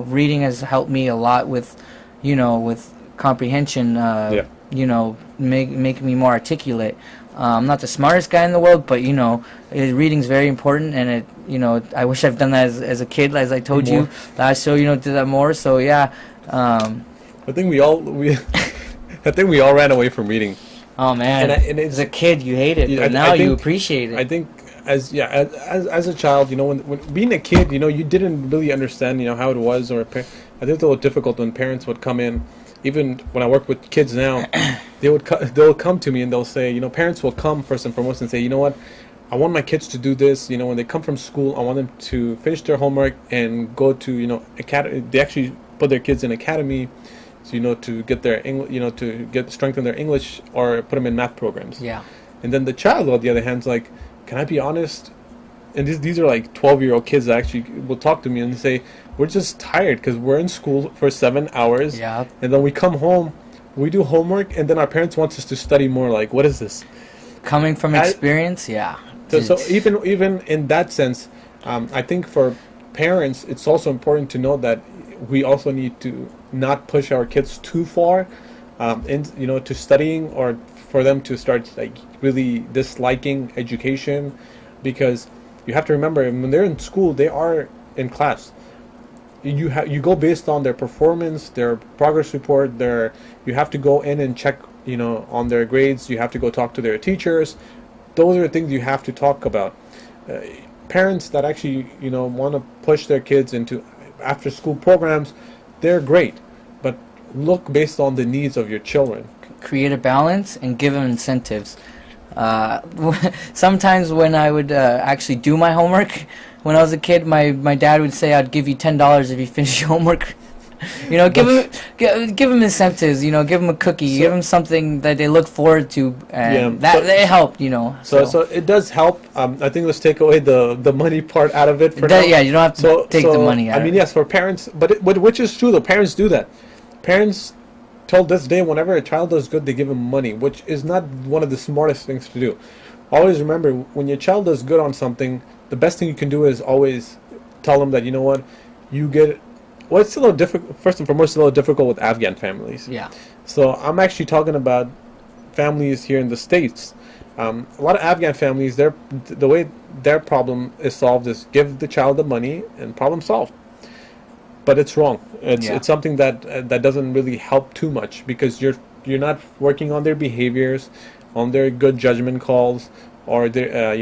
reading has helped me a lot with comprehension, making me more articulate. I'm not the smartest guy in the world, but reading's very important, and I wish I've done that as a kid, as I told you last show. Did that more. So yeah. I think we all ran away from reading. Oh man! And as a kid, you hate it, but now you appreciate it. I think as a child, when being a kid, you didn't really understand, how it was, or I think it's a little difficult when parents would come in. Even when I work with kids now, they'll come to me and they'll say, parents will come first and foremost and say, you know what, I want my kids to do this. When they come from school, I want them to finish their homework and go to, academy. They actually put their kids in academy, so, to get their strengthen their English, or put them in math programs. Yeah. And then the child, on the other hand, is like, can I be honest? And these are like 12-year-old kids that actually will talk to me and say, we're just tired because we're in school for 7 hours. Yeah. And then we come home, we do homework, and then our parents want us to study more. Like, what is this? Coming from experience, yeah. So even in that sense, I think for parents, it's also important to know that we also need to not push our kids too far, to studying, or for them to start like really disliking education, because you have to remember when they're in school, they are in class. You go based on their performance, their progress report. You have to go in and check, on their grades. You have to go talk to their teachers. Those are the things you have to talk about. Parents that actually, want to push their kids into after-school programs, they're great, but look based on the needs of your children. Create a balance and give them incentives. Sometimes when I would actually do my homework, when I was a kid, my dad would say, "I'd give you $10 if you finish your homework." Give them incentives. Give them a cookie. Give them something that they look forward to, and they help. So it does help. I think let's take away the money part out of it for now. Yeah, you don't have to take the money out. I mean, yes, for parents, but which is true though. Parents do that. Parents, till this day, whenever a child does good, they give him money, which is not one of the smartest things to do. Always remember, when your child does good on something, the best thing you can do is always tell them that, you get. Well, it's a little difficult. First and foremost, it's a little difficult with Afghan families. Yeah. So I'm actually talking about families here in the States. A lot of Afghan families, the way their problem is solved is give the child the money and problem solved. But it's wrong. It's something that doesn't really help too much, because you're you're not working on their behaviors, on their good judgment calls, or their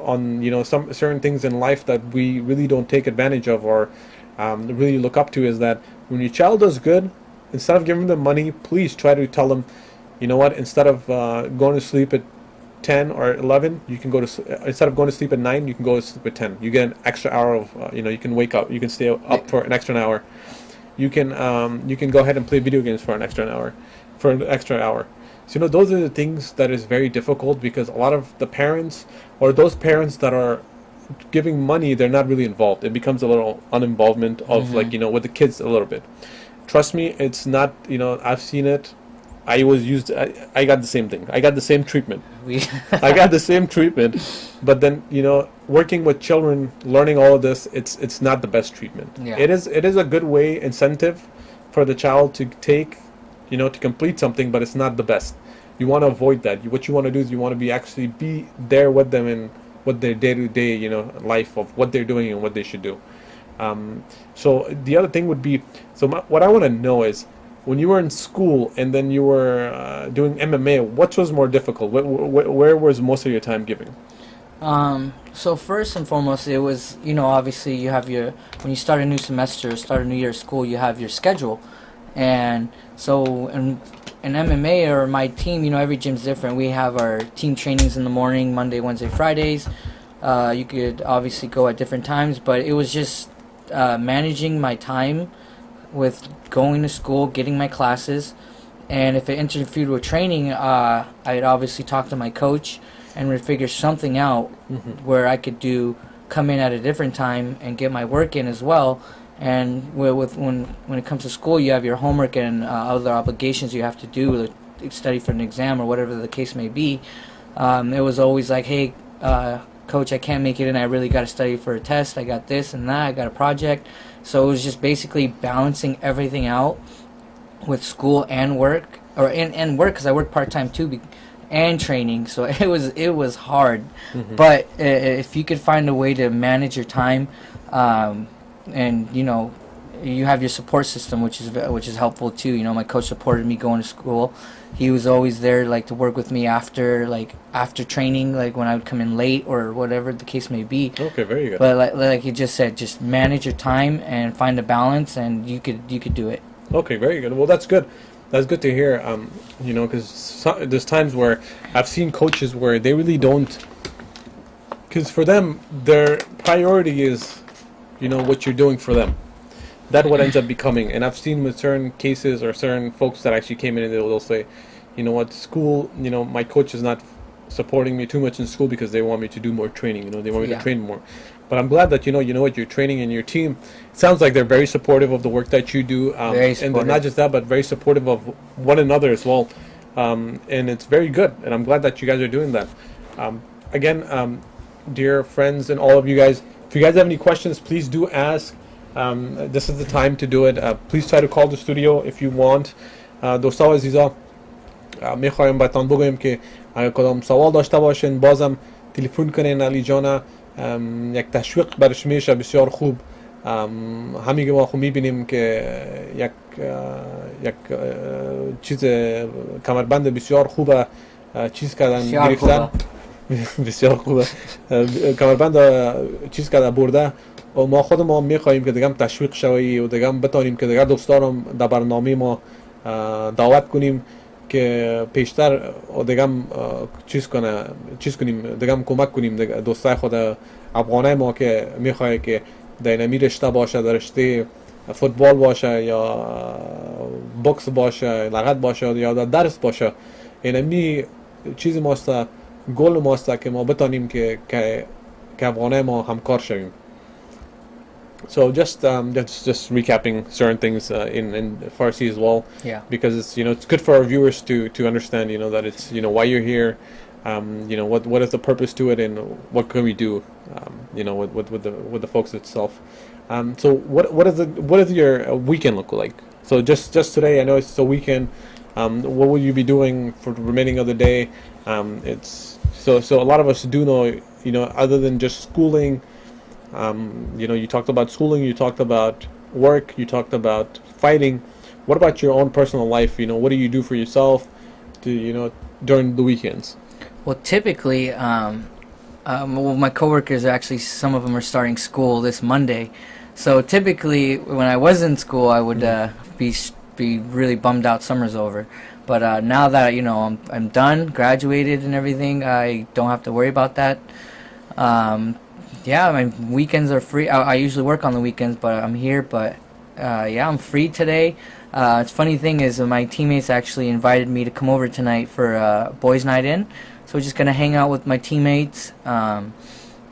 on some certain things in life that we really don't take advantage of or really look up to, is that when your child does good, instead of giving them money, please try to tell them, you know what, instead of going to sleep at 10 or 11, you can go to instead of going to sleep at 9, you can go to sleep at 10. You get an extra hour of you can wake up, you can stay up for an extra hour. You can go ahead and play video games for an extra hour. So those are the things that is very difficult, because a lot of the parents, or those parents that are giving money, they're not really involved. It becomes a little uninvolvement of with the kids a little bit. Trust me, it's not, I've seen it. I got the same thing. I got the same treatment. I got the same treatment, but then working with children, learning all of this, it's not the best treatment. Yeah. It is a good incentive for the child to take, to complete something, but it's not the best. You want to avoid that. What you want to do is you want to actually be there with them in what their day-to-day life of what they're doing and what they should do. So the other thing would be, what I want to know is, when you were in school and then you were doing MMA, what was more difficult? Where was most of your time giving? So first and foremost, it was, obviously you have when you start a new semester, start a new year of school, you have your schedule. And so in MMA or my team, every gym's different. We have our team trainings in the morning, Monday, Wednesday, Fridays. You could obviously go at different times, but it was just managing my time with going to school, getting my classes, and if it interfered with training, I'd obviously talk to my coach and we'd figure something out where I could come in at a different time and get my work in as well. And when it comes to school, you have your homework and other obligations you have to do, like study for an exam or whatever the case may be. It was always like, hey, coach, I can't make it in. I really got to study for a test. I got this and that. I got a project. So it was just basically balancing everything out with school and work, and work, because I work part-time too, and training. So it was hard. But if you could find a way to manage your time, and you have your support system, which is helpful too. My coach supported me going to school. He was always there, like, to work with me after training, like when I would come in late or whatever the case may be. Okay, very good. But like you just said, just manage your time and find a balance, and you could do it. Okay, very good. Well, that's good. That's good to hear. Because there's times where I've seen coaches where they really don't, because for them their priority is, what you're doing for them. That's what ends up becoming. And I've seen with certain cases or certain folks that actually came in and they'll say, school, my coach is not supporting me too much in school because they want me to do more training. They want me to train more. But I'm glad that what you're training and your team. It sounds like they're very supportive of the work that you do, very supportive. And not just that, but very supportive of one another as well. And it's very good. And I'm glad that you guys are doing that. Again, dear friends and all of you guys, if you guys have any questions, please do ask. This is the time to do it. Please try to call the studio if you want. دوستان عزیزا، میخوایم بهتون بگویم که اگر کدام سوال داشته باشین بازم تلفن کنین. علی جان یک تشویق برش میشه بسیار خوب. همین ما خب میبینیم که یک چیز کمربند بسیار خوبه چیز کردن گرفتن. بسیار خوبه. کمربند چیز کرده برده. و ما خودمون میخواهیم که دیگه تشویق شوی و دیگه بتونیم که دیگه دوستانم در برنامه ما دعوت کنیم که پیشتر دیگه چیز کنیم دیگه کمک کنیم دوستای خود افغانای ما که میخواه که در نمی رشته باشه، در رشته فوتبال باشه یا بوکس باشه، لغت باشه یا در درس باشه. اینمی چیزی ماست، گل ماست که ما بتونیم که افغانای ما همکار شویم. So just recapping certain things in Farsi as well, because it's it's good for our viewers to understand that it's why you're here, what is the purpose to it and what can we do, with the folks itself. So what does your weekend look like? So just today, I know it's a weekend. What will you be doing for the remaining of the day? It's so a lot of us do know other than just schooling. You talked about schooling, you talked about work, you talked about fighting. What about your own personal life? You know, what do you do for yourself during the weekends? Well, typically, well, my coworkers actually, some of them are starting school this Monday. So typically, when I was in school, I would be really bummed out summer's over. But now that I'm done, graduated, and everything, I don't have to worry about that. Yeah, my weekends are free. I usually work on the weekends, but I'm here. But yeah, I'm free today. It's funny thing is my teammates actually invited me to come over tonight for boys' night in. So we're just gonna hang out with my teammates and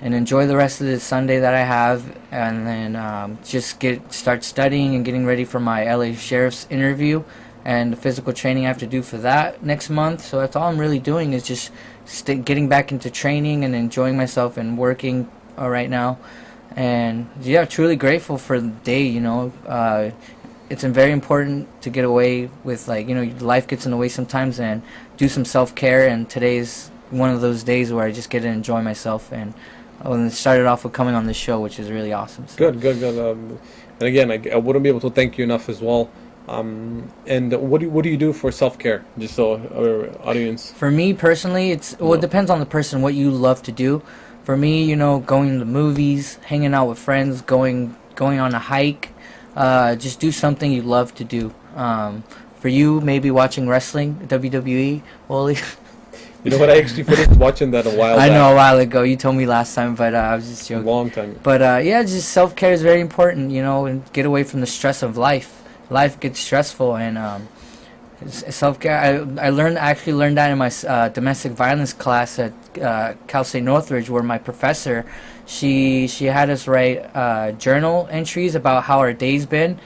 enjoy the rest of the Sunday that I have, and then just start studying and getting ready for my LA Sheriff's interview and the physical training I have to do for that next month. So that's all I'm really doing is just getting back into training and enjoying myself and working right now. And yeah, truly grateful for the day. It's very important to get away with, life gets in the way sometimes, and do some self-care, and today's one of those days where I just get to enjoy myself, and it started off with coming on this show, which is really awesome. So. Good. And again, I wouldn't be able to thank you enough as well. And what do you do for self-care, just so our audience? For me personally, it depends on the person, what you love to do. For me, going to the movies, hanging out with friends, going on a hike, just do something you love to do. For you, maybe watching wrestling, WWE, Wally. You know what? I actually finished watching that a while back. I know, a while ago. You told me last time, but I was just joking. A long time. But yeah, just self-care is very important, and get away from the stress of life. Life gets stressful, and self-care. I actually learned that in my domestic violence class at Cal State Northridge, where my professor, she had us write journal entries about how our day's been,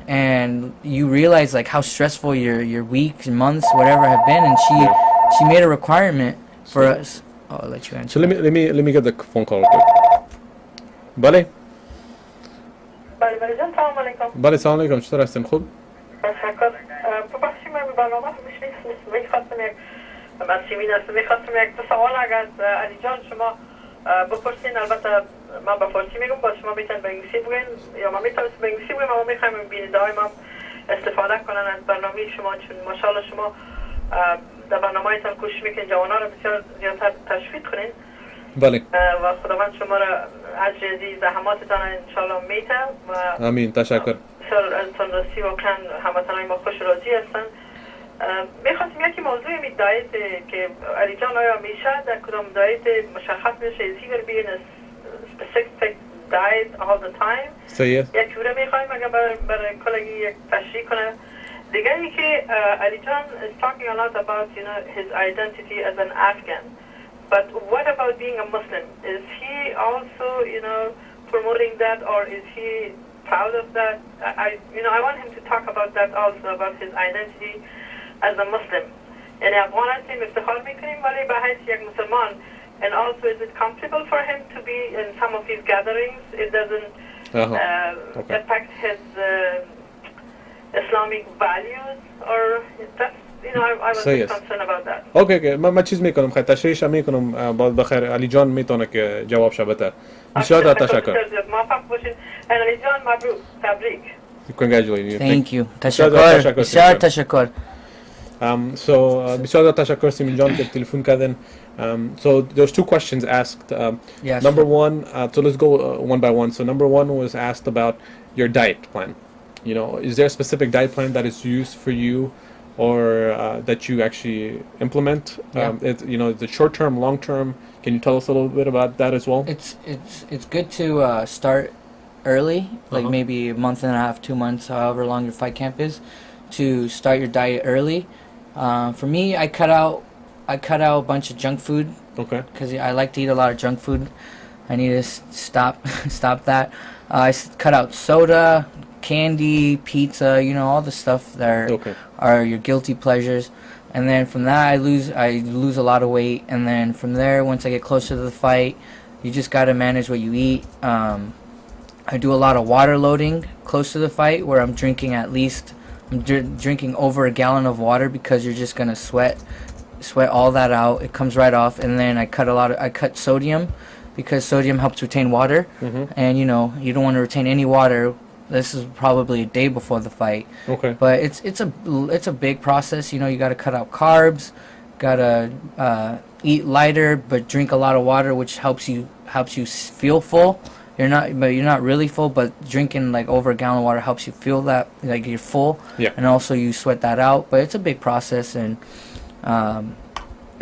and you realize how stressful your weeks and months, whatever, have been, and she made a requirement for us. Oh, I'll let you answer. So let me get the phone call real quick. Wali. بله جان سلام علیکم. بله سلام علیکم، چطور هستین؟ خوب؟ تشکر. ببخشید من برنامه میخواستم یک سوال اگر از علی جان شما بپرسین. البته من به فارسی میگم، با شما میتونید به انگلیسی بگین یا من میتونم به انگلیسی بگم. ما میخوایم بیننده های ما استفاده کنن از برنامه شما، چون ماشاءالله شما در برنامه‌تان کوشش میکنین جوانان رو بسیار زیادتر تشویق کنین. بله. و خداوند شما را اجر زحماتتان انشالله میته و آمین. تشکر. بسیار ازتان راستی واقعا هموطنان ما خوش راضی هستن. میخواستم یکی موضوع می دایت که علی جان آیا میشه در کدام دایت مشخص میشه is he going to be in a specific diet all the time؟ یک جوره میخوایم اگر برای کلگی یک تشریح کنه. دیگه ای که علی جان is talking a lot about his identity as an Afghan. But what about being a Muslim? Is he also, promoting that, or is he proud of that? I want him to talk about that also, about his identity as a Muslim. In Afghanistan, افتخار میکنیم ولی به حیث یک مسلمان. And also, is it comfortable for him to be in some of these gatherings? It doesn't affect his Islamic values, or that's. I was concerned about that. اوکی من چیز میکنم، خیلی تشریحش میکنم. بعد بخیر علی جان میتونه که جواب شه بده. بسیار تشکر. موفق باشید. علی جان مبروک. تبریک. Congratulate you. Thank you. تشکر. بسیار تشکر. So بسیار تشکر سیمین جان که تلفن کردن. So there's two questions asked. Yes. Number one, so let's go one by one. So number one was asked about your diet plan. Is there a specific diet plan that is used for you, or that you actually implement? The short term, long term. Can you tell us a little bit about that as well? It's good to start early, like maybe a month and a half, 2 months, however long your fight camp is, to start your diet early. For me, I cut out a bunch of junk food. Okay. Because I like to eat a lot of junk food. I need to stop that. I cut out soda, candy, pizza, all the stuff that are your guilty pleasures. And then from that I lose a lot of weight, and then from there, once I get closer to the fight, you just got to manage what you eat. I do a lot of water loading close to the fight, where I'm drinking drinking over a gallon of water, because you're just going to sweat all that out. It comes right off. And then I cut sodium, because sodium helps retain water. And you don't want to retain any water this is probably a day before the fight. Okay. But it's a big process. You know, you got to cut out carbs, gotta eat lighter, but drink a lot of water, which helps you feel full. You're not really full, but drinking like over a gallon of water helps you feel that like you're full. Yeah. And also you sweat that out. But it's a big process, and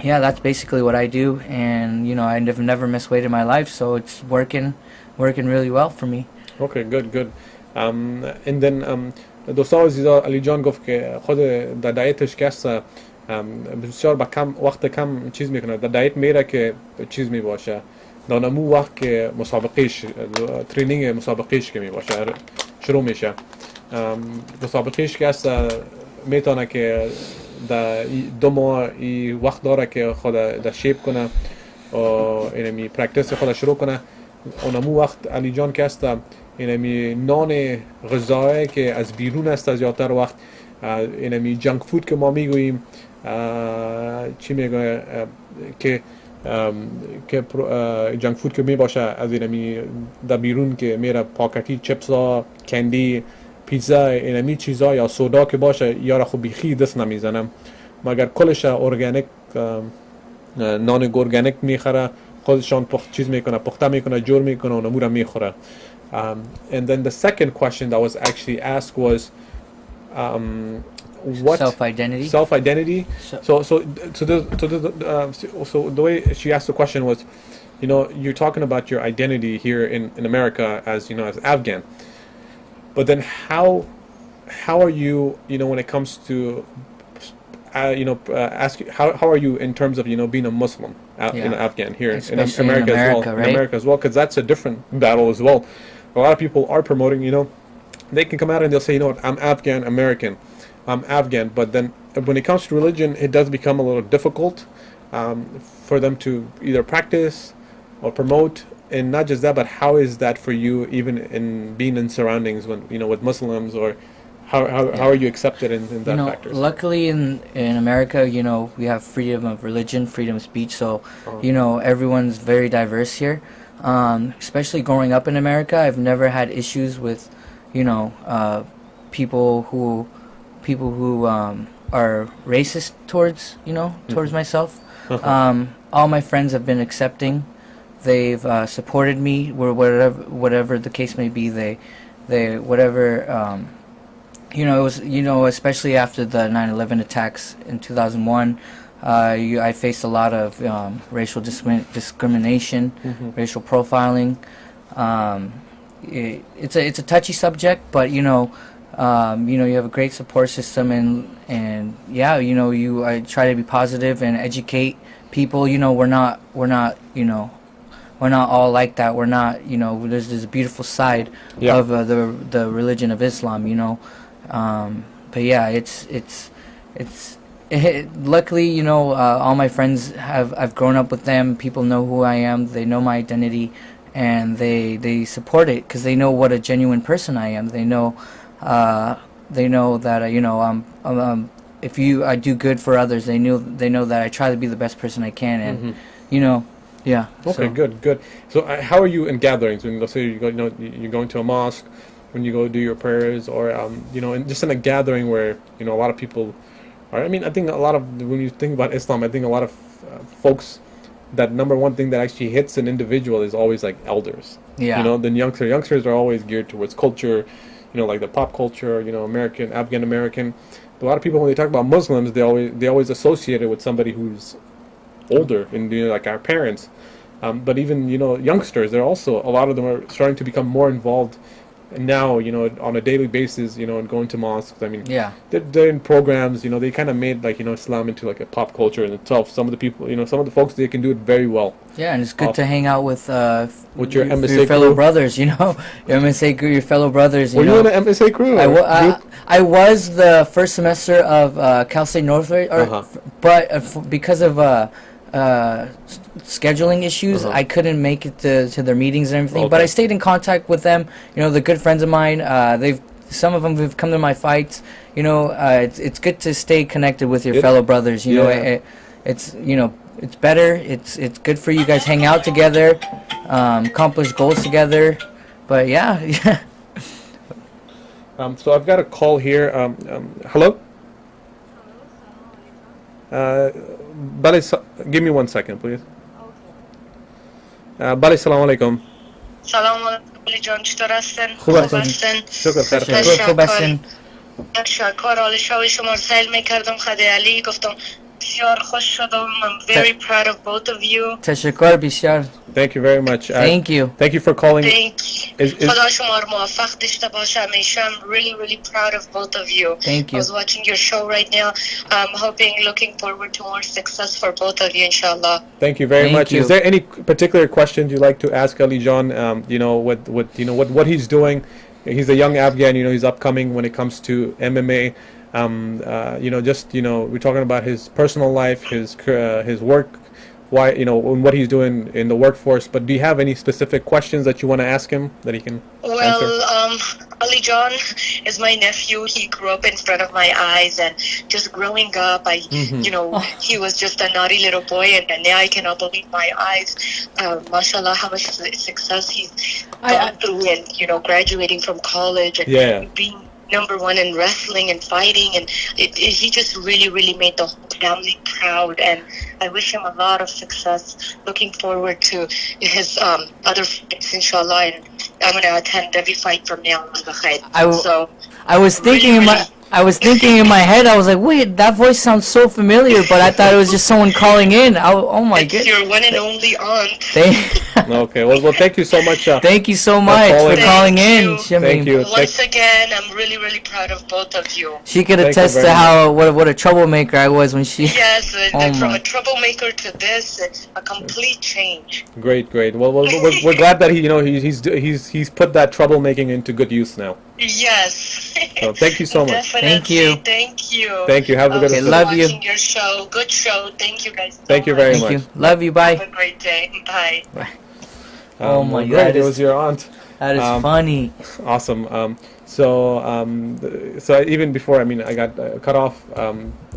yeah, that's basically what I do. And you know, I've never missed weight in my life, so it's working really well for me. Okay, good. And then دوستان عزیزا علی جان گفت که خود در دایتش که هست بسیار با کم وقت کم چیز میکنه، در دایت میره که چیز میباشه دانمو وقت که مسابقهش ترینینگ مسابقهش که میباشه شروع میشه. مسابقهش که هست میتونه که در 2 ماه وقت داره که خود در شیپ کنه و اینمی پرکتیس خود شروع کنه. اونمو وقت علی جان که هست اینمی نان غذایی که از بیرون است از زیادتر وقت اینمی جنک فود که ما میگوییم چی میگه که جنک فود که میباشه از اینمی در بیرون که میره پاکتی چپس ها کندی پیزا اینمی چیزا یا سودا که باشه یارا خب بیخی دست نمیزنم مگر کلش ارگانیک نان ارگانیک میخره خودشان چیز میکنه پخته میکنه جور میکنه و نمورا میخوره. And then the second question that was actually asked was what self-identity. So the way she asked the question was, you know, you're talking about your identity here in America as, you know, as Afghan, but then how are you, you know, when it comes to ask how are you in terms of, you know, being a Muslim in Afghan here in America as well, right? In America as well, because that's a different battle as well. A lot of people are promoting, you know, they can come out and they'll say, you know what, I'm Afghan American, I'm Afghan, but then when it comes to religion, it does become a little difficult for them to either practice or promote. And not just that, but how is that for you, even in being in surroundings when, you know, with Muslims, or how are you accepted in that factors? Luckily in America, you know, we have freedom of religion, freedom of speech, so you know, everyone's very diverse here. Especially growing up in America, I've never had issues with, you know, people who are racist towards, you know, towards myself. All my friends have been accepting. They've supported me, whatever the case may be. They whatever. You know, it was, you know, especially after the 9/11 attacks in 2001, I faced a lot of racial discrimination, racial profiling. It's a touchy subject, but you know, you have a great support system, and yeah, you know, I try to be positive and educate people. You know, we're not all like that. We're not, you know, there's a beautiful side of the religion of Islam, you know. But yeah, it's luckily, you know, all my friends I've grown up with them. People know who I am. They know my identity, and they support it because they know what a genuine person I am. They know that you know, if I do good for others, they know that I try to be the best person I can, and you know, yeah. Okay, so. Good. So how are you in gatherings? When, let's say you go, you know, you're going to a mosque, when you go do your prayers, or you know, just in a gathering where, you know, a lot of people are. I mean, I think a lot of, when you think about Islam, I think a lot of folks, that number one thing that actually hits an individual is always like elders. Yeah. You know, then youngsters are always geared towards culture, you know, like the pop culture, you know, American, Afghan American. But a lot of people, when they talk about Muslims, they always associate it with somebody who's older, and, you know, like our parents. But even, you know, youngsters, they're also, a lot of them are starting to become more involved now, you know, on a daily basis, you know, and going to mosques. I mean, they're in programs, you know, they kind of made, like, you know, Islam into like a pop culture in itself. Some of the people, you know, some of the folks, they can do it very well. Yeah, and it's good to hang out with your MSA your fellow crew. Brothers, you know, your MSA crew, your fellow brothers. Were you in the MSA crew? I was the first semester of Cal State Northridge, but because of scheduling issues, I couldn't make it to their meetings and everything. But I stayed in contact with them. You know, they're good friends of mine. Some of them have come to my fights. You know, it's good to stay connected with your fellow brothers. You know, it's, you know, it's better. It's good for you guys hang out together, accomplish goals together. But yeah. So I've got a call here. Hello? Bale, give me 1 second, please. Bale, salam alaikum. سلام علی جان، چطور هستن؟ خوب هستن. شکر خیر. خوب هستن. تشکر. حال شب شما رو سیل میکردم خد علی، گفتم بسیار خوش شدم. I'm very proud of both of you. تشکر بسیار. Thank you very much. Thank you. Thank you for calling. خدا شما رو موفق داشته باشه همیشه. I'm really proud of both of you. Thank you. I was watching your show right now. I'm looking forward to more success for both of you, inshallah. Thank you very much. you. Is there any particular questions you'd like to ask Ali John? You know, what he's doing. He's a young Afghan. You know, he's upcoming when it comes to MMA. You know, just we're talking about his personal life, his work, why what he's doing in the workforce. But do you have any specific questions that you want to ask him that he can answer? Ali John is my nephew. He grew up in front of my eyes, and just growing up, he was just a naughty little boy, and now I cannot believe my eyes. Mashallah, how much success he's gone through, and graduating from college and being number one in wrestling and fighting, and he just really made the whole family proud, and I wish him a lot of success. Looking forward to his other fights, inshallah, and I'm going to attend every fight from now on. I was thinking in my head, I was like, wait, that voice sounds so familiar, but I thought it was just someone calling in. Oh my god. It's your one and only aunt. Okay, well, thank you so much. Thank you so much for calling in. Thank you. Once again, I'm really proud of both of you. She could attest to what a troublemaker I was when she... Yes, from a troublemaker to this, a complete change. Great. Well, we're glad that he's put that troublemaking into good use now. Yes. So thank you so much. Definitely. Thank you. Have a good day. Love you. Watching your show. Good show. Thank you guys. Thank you very much. Love you. Bye. Have a great day. Bye. Oh my God. God. It was your aunt. That is funny. Awesome. So even before, I got cut off.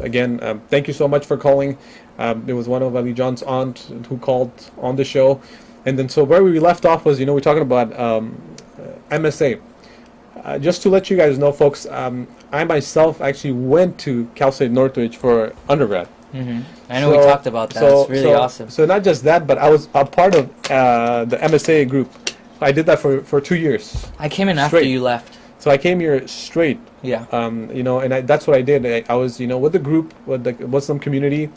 Again, thank you so much for calling. It was one of Ali John's aunt who called on the show, and then so where we left off was we're talking about MSA. Just to let you guys know, folks, I myself actually went to Cal State Northridge for undergrad. I know we talked about that. It's really awesome. So not just that, but I was a part of the MSA group. I did that for 2 years. I came in after you left. So I came here straight. Yeah. And that's what I did. I was, with the group, with the Muslim community.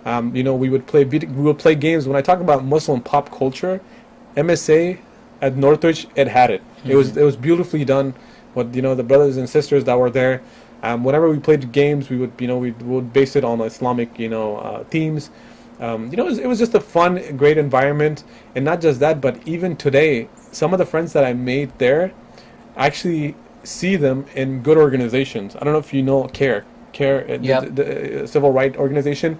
We would play games. When I talk about Muslim pop culture, MSA at Northridge, it had it. It was beautifully done. With the brothers and sisters that were there. Whenever we played games, we would base it on Islamic themes. It was just a fun, great environment, and not just that, but even today, some of the friends that I made there, I actually see them in good organizations. I don't know if you know CARE, the civil rights organization.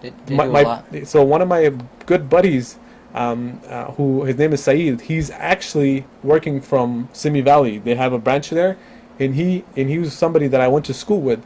They do a lot. So one of my good buddies, who his name is Saeed, he's actually working from Simi Valley. They have a branch there, and he was somebody that I went to school with,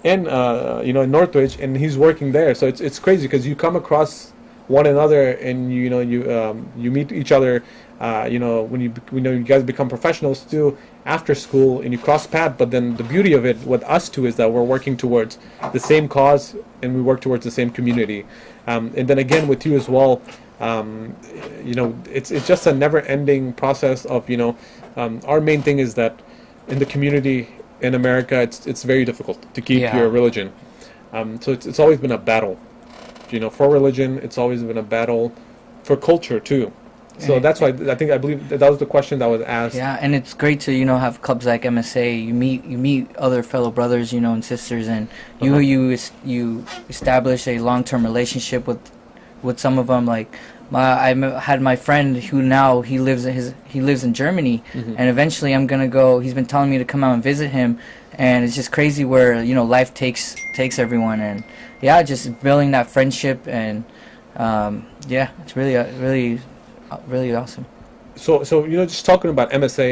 in in Northridge, and he's working there. So it's crazy because you come across one another, and you meet each other. When you guys become professionals too after school, and you cross paths. But then the beauty of it with us too is that we're working towards the same cause, and we work towards the same community. And then again with you as well. It's just a never-ending process of our main thing is that in the community in America it's very difficult to keep your religion, so it's always been a battle for religion. It's always been a battle for culture too. So that's why I believe that was the question that was asked. Yeah, and it's great to have clubs like MSA. You meet other fellow brothers and sisters, and you establish a long-term relationship with some of them. Like I had my friend who now he lives in Germany, and eventually I'm gonna go. He's been telling me to come out and visit him, and it's just crazy where life takes everyone, and just building that friendship, and it's really awesome. So just talking about MSA,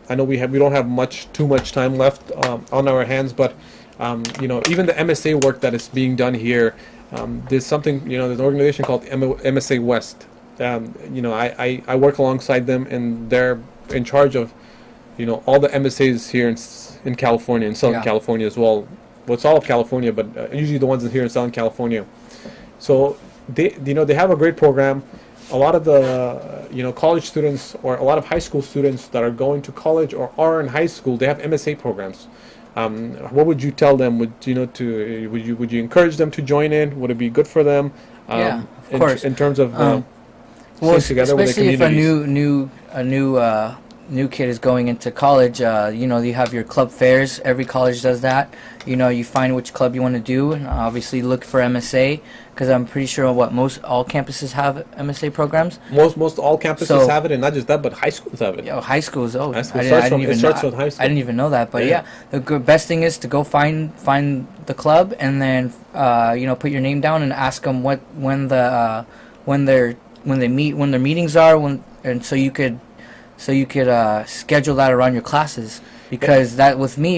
I know we don't have too much time left on our hands, but even the MSA work that is being done here. There's something, there's an organization called MSA West. I work alongside them, and they're in charge of you know, all the MSAs here in California, in Southern California as well. Well, it's all of California, but usually the ones here in Southern California. So they, you know, they have a great program. A lot of the, you know, college students or a lot of high school students that are going to college or are in high school, they have MSA programs. What would you tell them? Would you encourage them to join in? Would it be good for them? Of course. In terms of well, together especially with if a new kid is going into college, you know, you have your club fairs. Every college does that. You know, you find which club you want to do, and obviously look for MSA, because I'm pretty sure all campuses have MSA programs. Most all campuses have it, and not just that, but high schools have it. High schools. Oh, high school it starts with high school. I didn't even know that. But the best thing is to go find the club, and then you know, put your name down and ask them when their meetings are, and so you could schedule that around your classes, because that with me,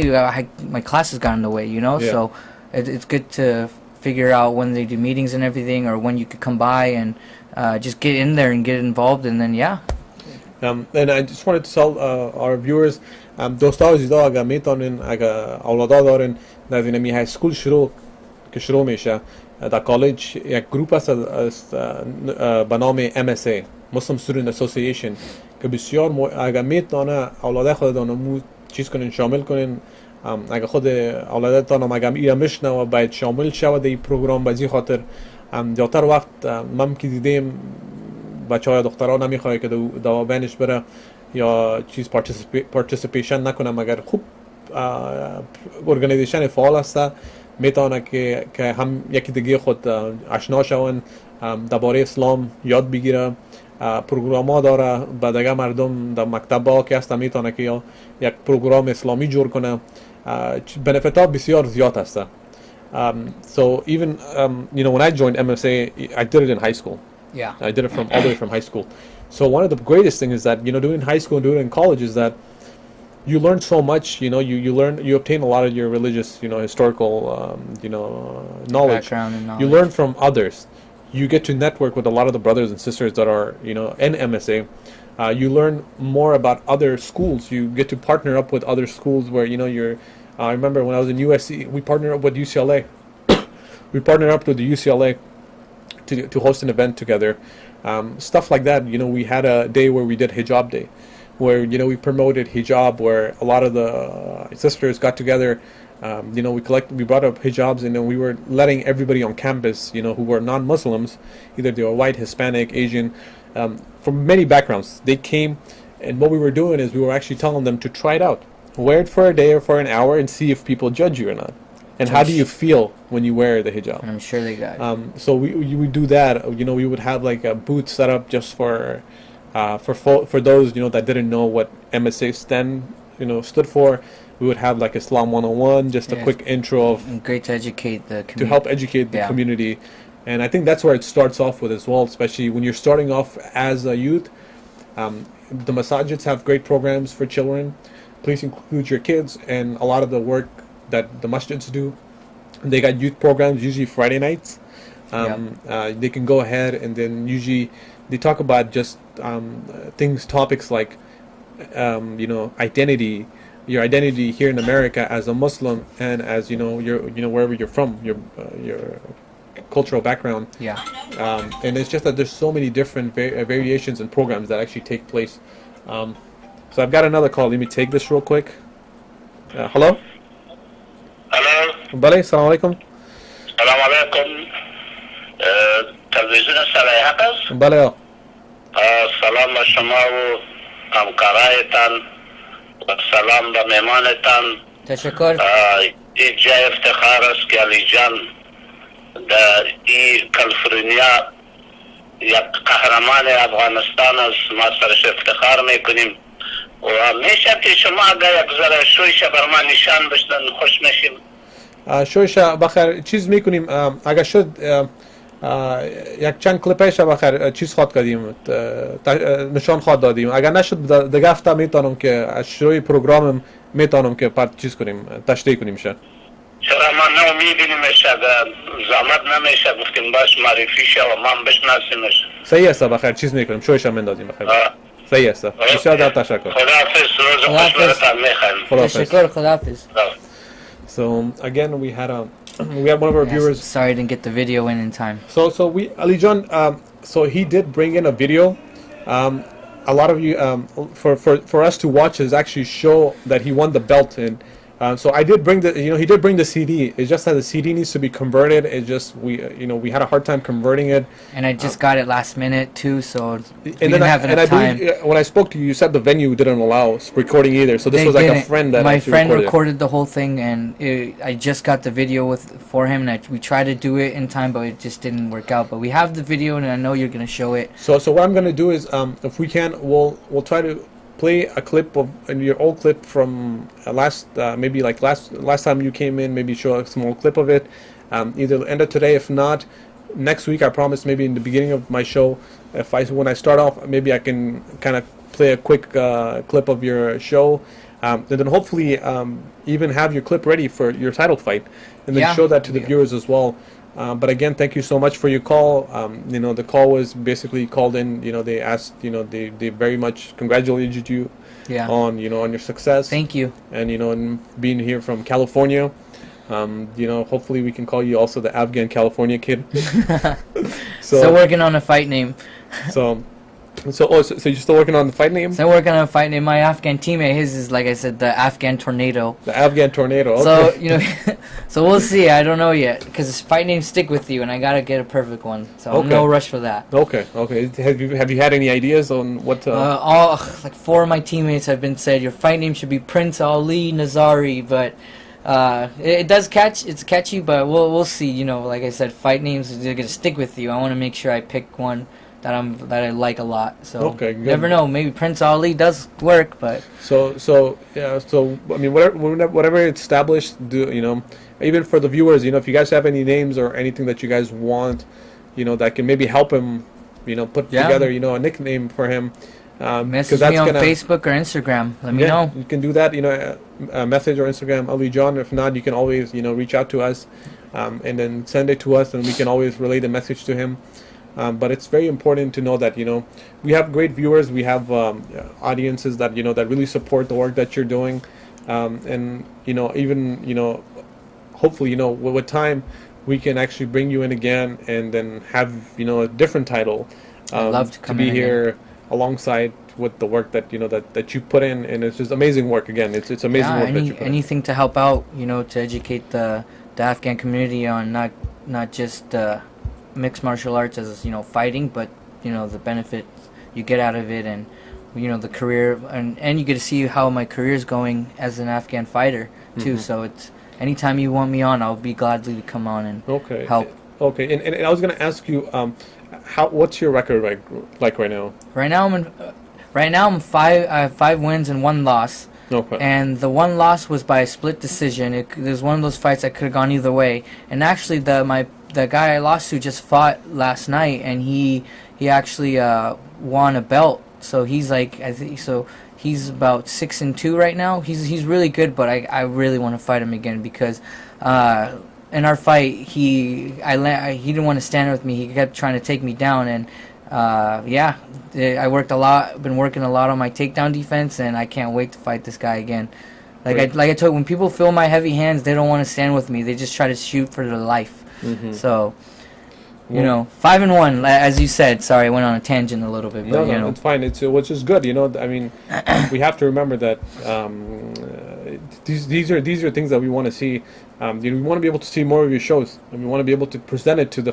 my classes got in the way, you know. So it's good to figure out when they do meetings and everything, or when you could come by and just get in there and get involved, and then and I just wanted to tell our viewers, دوستا عزیزا اگر میتونین، اگر اولادا دارین در زمینه های اسکول شروع میشه، در کالج یک گروپ است به نام MSA Muslim Student Association که بسیار اگر میتونه اولاد خودتان چیز کنین، شامل کنین. اگر خود اولادتان هم اگر ایرا میشنوه باید شامل شود در این پروگرام. بازی خاطر زیادتر وقت من که دیدیم بچه های دخترها نمیخواه که دوا بینش بره یا چیز پارتیسیپیشن نکنه، مگر خوب ارگانیزیشن فعال هسته میتونه که هم یکی دیگه خود آشنا شون، درباره اسلام یاد بگیره. پروگرام ها داره با دیگه مردم در مکتب ها که هست میتونه که یک پروگرام اسلامی جور کنه. بنفیت ها بسیار زیاد هسته. So even you know, when I joined MSA, I did it in high school. I did it all the way from high school. So one of the greatest things is that, you know, doing high school and doing it in college is that you learn so much. You know, you obtain a lot of your religious, you know, historical you know, knowledge. You learn from others. You get to network with a lot of the brothers and sisters that are, you know, in MSA. You learn more about other schools. You get to partner up with other schools where, you know, I remember when I was in USC, we partnered up with UCLA. We partnered up with the UCLA to host an event together. Stuff like that. You know, we had a day where we did hijab day, where, you know, we promoted hijab, where a lot of the sisters got together. You know, we brought up hijabs, and then we were letting everybody on campus, you know, who were non-Muslims, either they were white, Hispanic, Asian, from many backgrounds. They came, and what we were doing is we were actually telling them to try it out. Wear it for a day or for an hour and see if people judge you or not. And how do you feel when you wear the hijab? I'm sure they got it. So we would do that. You know, we would have like a booth set up just for those, you know, that didn't know what MSA stood for. We would have like Islam 101, just a quick intro of... Great to educate the community. To help educate the community. And I think that's where it starts off with as well, especially when you're starting off as a youth. The masajids have great programs for children. Please include your kids, and a lot of the work that the masjids do. They got youth programs, usually Friday nights. They can go ahead, and then usually they talk about just topics like, you know, identity, your identity here in America as a Muslim, and as, you know, wherever you're from, your cultural background. And it's just that there's so many different variations and programs that actually take place. So I've got another call. Let me take this real quick. Hello? Hello. Wali, assalamu alaikum. Assalamu alaikum. Television Sada Haq. Wali. Salam ba shama و همکارایتان و سلام به مهمانتان. تشکر. این جای افتخار است که علی جان در این کالیفرنیا یک قهرمان افغانستان است. ما سرش افتخار میکنیم و میشه که شما اگر یک ذره شویش بر ما نشان بدین خوش میشیم. شویش بخیر چیز میکنیم. اگر شد یک چند کلیپش بخیر چیز خواد کردیم، نشان خواد دادیم. اگر نشد دیگه هفته میتونم که از شروع پروگرامم میتونم که چیز کنیم، تشریح کنیم. چرا ما نمیبینیمش؟ اگر زحمت نمیشه گفتیم باش معرفی شه و ما بشناسیمش. صحیح است بخیر چیز میکنیم، شویش هم اندازیم بخیر. صحیح است. بسیار تشکر. خداحافظ. روز خوش براتان میخوایم. تشکر. خداحافظ. So again, we had one of our viewers. Sorry I didn't get the video in time. So we Ali John. So he did bring in a video. A lot of you for us to watch is actually show that he won the belt, and so I did bring he did bring the CD. It's just that the CD needs to be converted. It just we had a hard time converting it. And I just got it last minute too, so we and didn't have enough time. When I spoke to you, you said the venue didn't allow recording either. So this was like a friend that my friend recorded the whole thing, and I just got the video for him, and we tried to do it in time, but it just didn't work out. But we have the video, and I know you're gonna show it. So what I'm gonna do is, if we can, we'll try to play a clip of your old clip from maybe like last time you came in. Maybe show a small clip of it. Either end of today, if not next week. I promise. Maybe in the beginning of my show, when I start off, maybe I can kind of play a quick clip of your show, and then hopefully even have your clip ready for your title fight, and then show that to the viewers as well. But again, thank you so much for your call. The call was basically called in. They asked. They very much congratulated you on on your success. Thank you. And and being here from California. Hopefully we can call you also the Afghan California kid. So working on a fight name. So you're still working on the fight name? So working on a fight name. My Afghan teammate, his is like I said, the Afghan Tornado. The Afghan Tornado. Okay. So so we'll see. I don't know yet because fight names stick with you, and I gotta get a perfect one. So no rush for that. Okay. Have you had any ideas on what? All like 4 of my teammates have been said your fight name should be Prince Ali Nazari, but. It does it's catchy, but we'll see. Like I said, fight names they're gonna stick with you. I want to make sure I pick one that I like a lot. So good. Never know. Maybe Prince Ali does work, but so I mean whatever it's established, even for the viewers, if you guys have any names or anything that you guys want, that can maybe help him, put together, a nickname for him. Message me on Facebook or Instagram. Let me know. You can do that. Message or Instagram Ali John. If not, you can always reach out to us, and then send it to us, and we can always relay the message to him. But it's very important to know that we have great viewers. We have audiences that that really support the work that you're doing, and even hopefully with time we can actually bring you in again, and then have a different title. I'd love to come be in here. Again. Alongside with the work that that you put in, and it's just amazing work. Again, it's amazing work that you put anything to help out, to educate the Afghan community on not just mixed martial arts as fighting, but the benefits you get out of it, and the career, and you get to see how my career is going as an Afghan fighter too. So it's anytime you want me on, I'll be gladly to come on and help. Okay, and I was gonna ask you. What's your record like right now? Right now I'm I have 5 wins and 1 loss. Okay. And the 1 loss was by a split decision. It was one of those fights that could have gone either way. And actually the guy I lost to just fought last night, and he actually won a belt. So he's he's about 6-2 right now. He's really good, but I really want to fight him again because in our fight, he didn't want to stand with me. He kept trying to take me down, and I worked a lot. Been working a lot on my takedown defense, and I can't wait to fight this guy again. Like I told you, when people feel my heavy hands, they don't want to stand with me. They just try to shoot for their life. So, 5-1, as you said. Sorry, I went on a tangent a little bit, but no, it's fine. It's which is good. I mean, we have to remember that these are things that we want to see. We want to be able to see more of your shows, and we want to be able to present it to the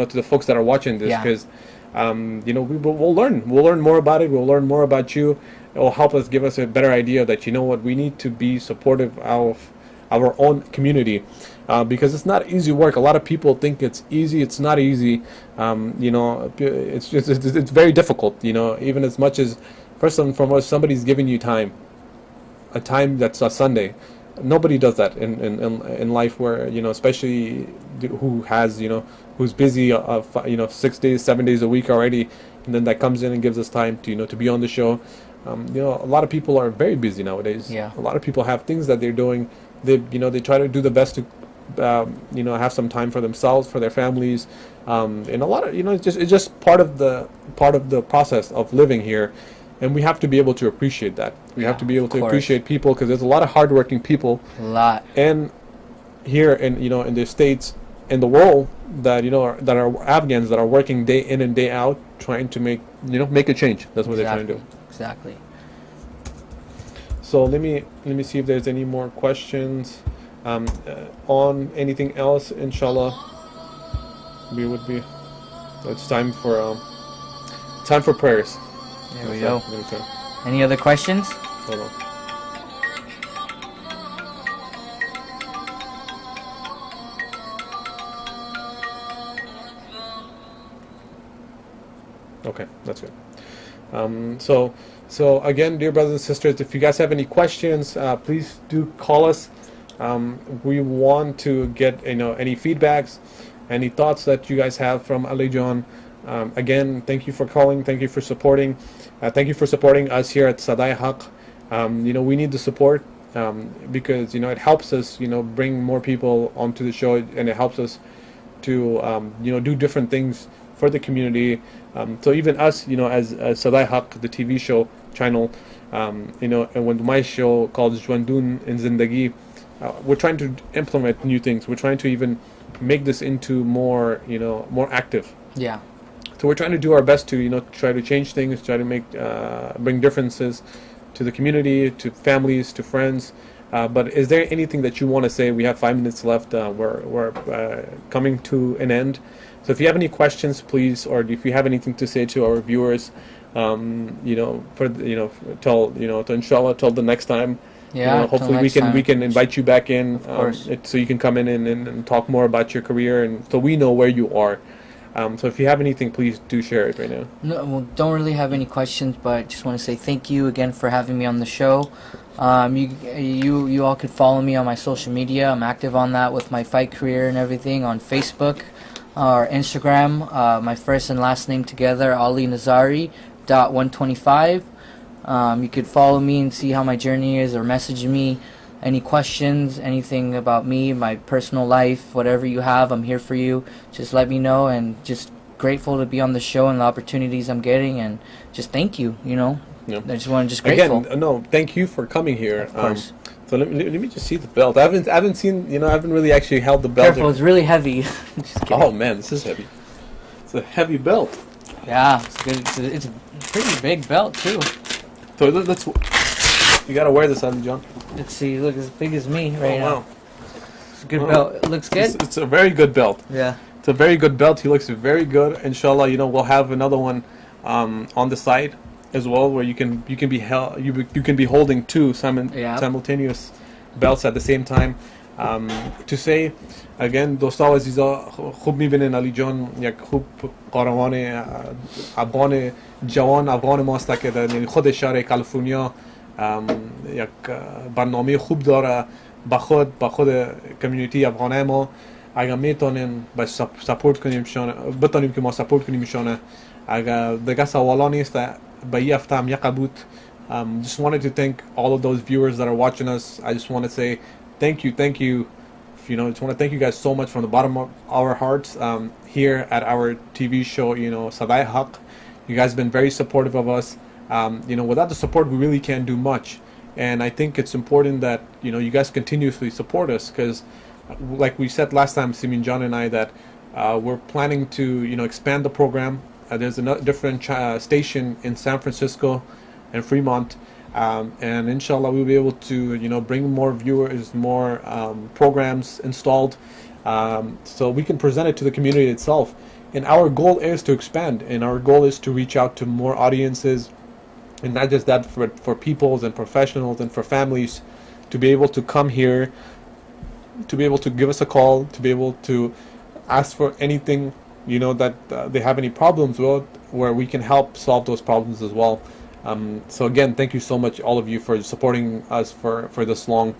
to the folks that are watching this, because we'll learn more about it. We'll learn more about you. It will help us, give us a better idea that we need to be supportive of our own community, because it's not easy work. A lot of people think it's easy. It's not easy. It's very difficult. Even as much as first and foremost, somebody's giving you time, a time that's a Sunday. Nobody does that in life, where especially who has who's busy 6 days, 7 days a week already, and then that comes in and gives us time to to be on the show. A lot of people are very busy nowadays. Yeah. A lot of people have things that they're doing. They try to do the best to have some time for themselves, for their families, and a lot of it's just part of the process of living here. and we have to be able to appreciate that. We have to be able to course. appreciate people, because there's a lot of hardworking people. A lot. And here in in the States, in the world, that that are Afghans that are working day in and day out, trying to make make a change. That's what they're trying to do. Exactly. So let me see if there's any more questions on anything else. Inshallah, we would be. It's time for prayers. There we go. Any other questions? Hold on. Okay, that's good. So again, dear brothers and sisters, if you guys have any questions, please do call us. We want to get any feedbacks, any thoughts that you guys have from Ali John. Again, thank you for calling. Thank you for supporting. Thank you for supporting us here at Sada Haq. We need the support because it helps us bring more people onto the show, and it helps us to do different things for the community. So even us, as Sada Haq, the TV show channel, and with my show called ژوندون and Zendagi, we're trying to implement new things. We're trying to even make this into more, more active. Yeah. So we're trying to do our best to, try to change things, try to make, bring differences to the community, to families, to friends. But is there anything that you want to say? We have 5 minutes left. We're coming to an end. So if you have any questions, please, or if you have anything to say to our viewers, till inshallah, till the next time. Yeah. Hopefully we can invite you back in, so you can come in and talk more about your career, and so we know where you are. So if you have anything, please do share it right now. No, well, don't really have any questions, but just want to say thank you again for having me on the show. You all could follow me on my social media. I'm active on that with my fight career and everything on Facebook or Instagram. My first and last name together, Ali Nizari .125. You could follow me and see how my journey is, or message me any questions, anything about me, my personal life, whatever you have, I'm here for you. Just let me know, and just grateful to be on the show and the opportunities I'm getting, and just thank you, Yeah. I just want to just grateful. Again, no, thank you for coming here. Of course. So let me just see the belt. I haven't seen, I haven't really actually held the belt. Careful, it's really heavy. Oh man, this is heavy. It's a heavy belt. Yeah, it's good. It's a pretty big belt too. So let's. You gotta wear this on, John. Let's see. Look, as big as me right now. Wow. It's a good belt. It looks good. It's a very good belt. Yeah. It's a very good belt. He looks very good. Inshallah, we'll have another one on the side as well, where you can be holding two simultaneous belts at the same time. To say again, دوستان عزیزا خوب میبینین علی جان یک خوب قهرمان افغان جوان افغان ماست که در خود شهر کالیفرنیا یک برنامه خوب داره با خود کمیونیتی افغانه ما. اگر میتونین باش سپورت کنیم شان، بتونیم که ما سپورت کنیم شان. اگر دیگه سوالا نیست به این هفته هم یک بود. Just wanted to thank all of those viewers that are watching us. I just want to say thank you. Just want to thank you guys so much from the bottom of our hearts here at our TV show, Sada Haq. You guys have been very supportive of us. Without the support, we really can't do much. And I think it's important that, you guys continuously support us, because like we said last time, Simin John and I, that we're planning to, expand the program. There's a different station in San Francisco and Fremont. And inshallah we'll be able to bring more viewers, more programs installed, so we can present it to the community itself. And our goal is to expand, and our goal is to reach out to more audiences, and not just that, for peoples and professionals and for families to be able to come here, to be able to give us a call, to be able to ask for anything that they have any problems with, where we can help solve those problems as well. So again, thank you so much, all of you, for supporting us for this long.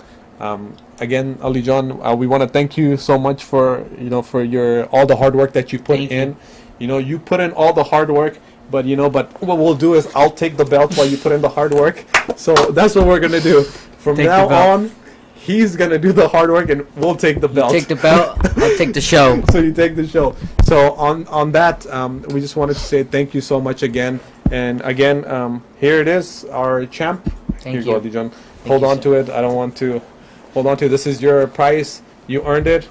Again, Ali John, we want to thank you so much for for all the hard work that you put in. You put in all the hard work, but what we'll do is I'll take the belt while you put in the hard work. So that's what we're gonna do from now on. He's gonna do the hard work, and we'll take the belt. You take the belt. I'll take the show. So you take the show. So on that, we just wanted to say thank you so much again, And again, here it is, our champ. Thank Here you. go, Dijon. Hold on to it. I don't want to hold on to it. This is your prize. You earned it.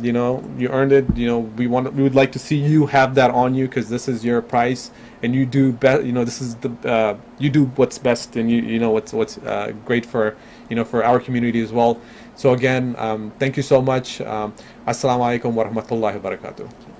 You know, you earned it. You know, we would like to see you have that on you, because this is your prize, and you do best. You know, this is the you do what's best, and you know what's great for, you know, for our community as well. So again, thank you so much. Assalamu alaikum wa rahmatullahi wa barakatuh.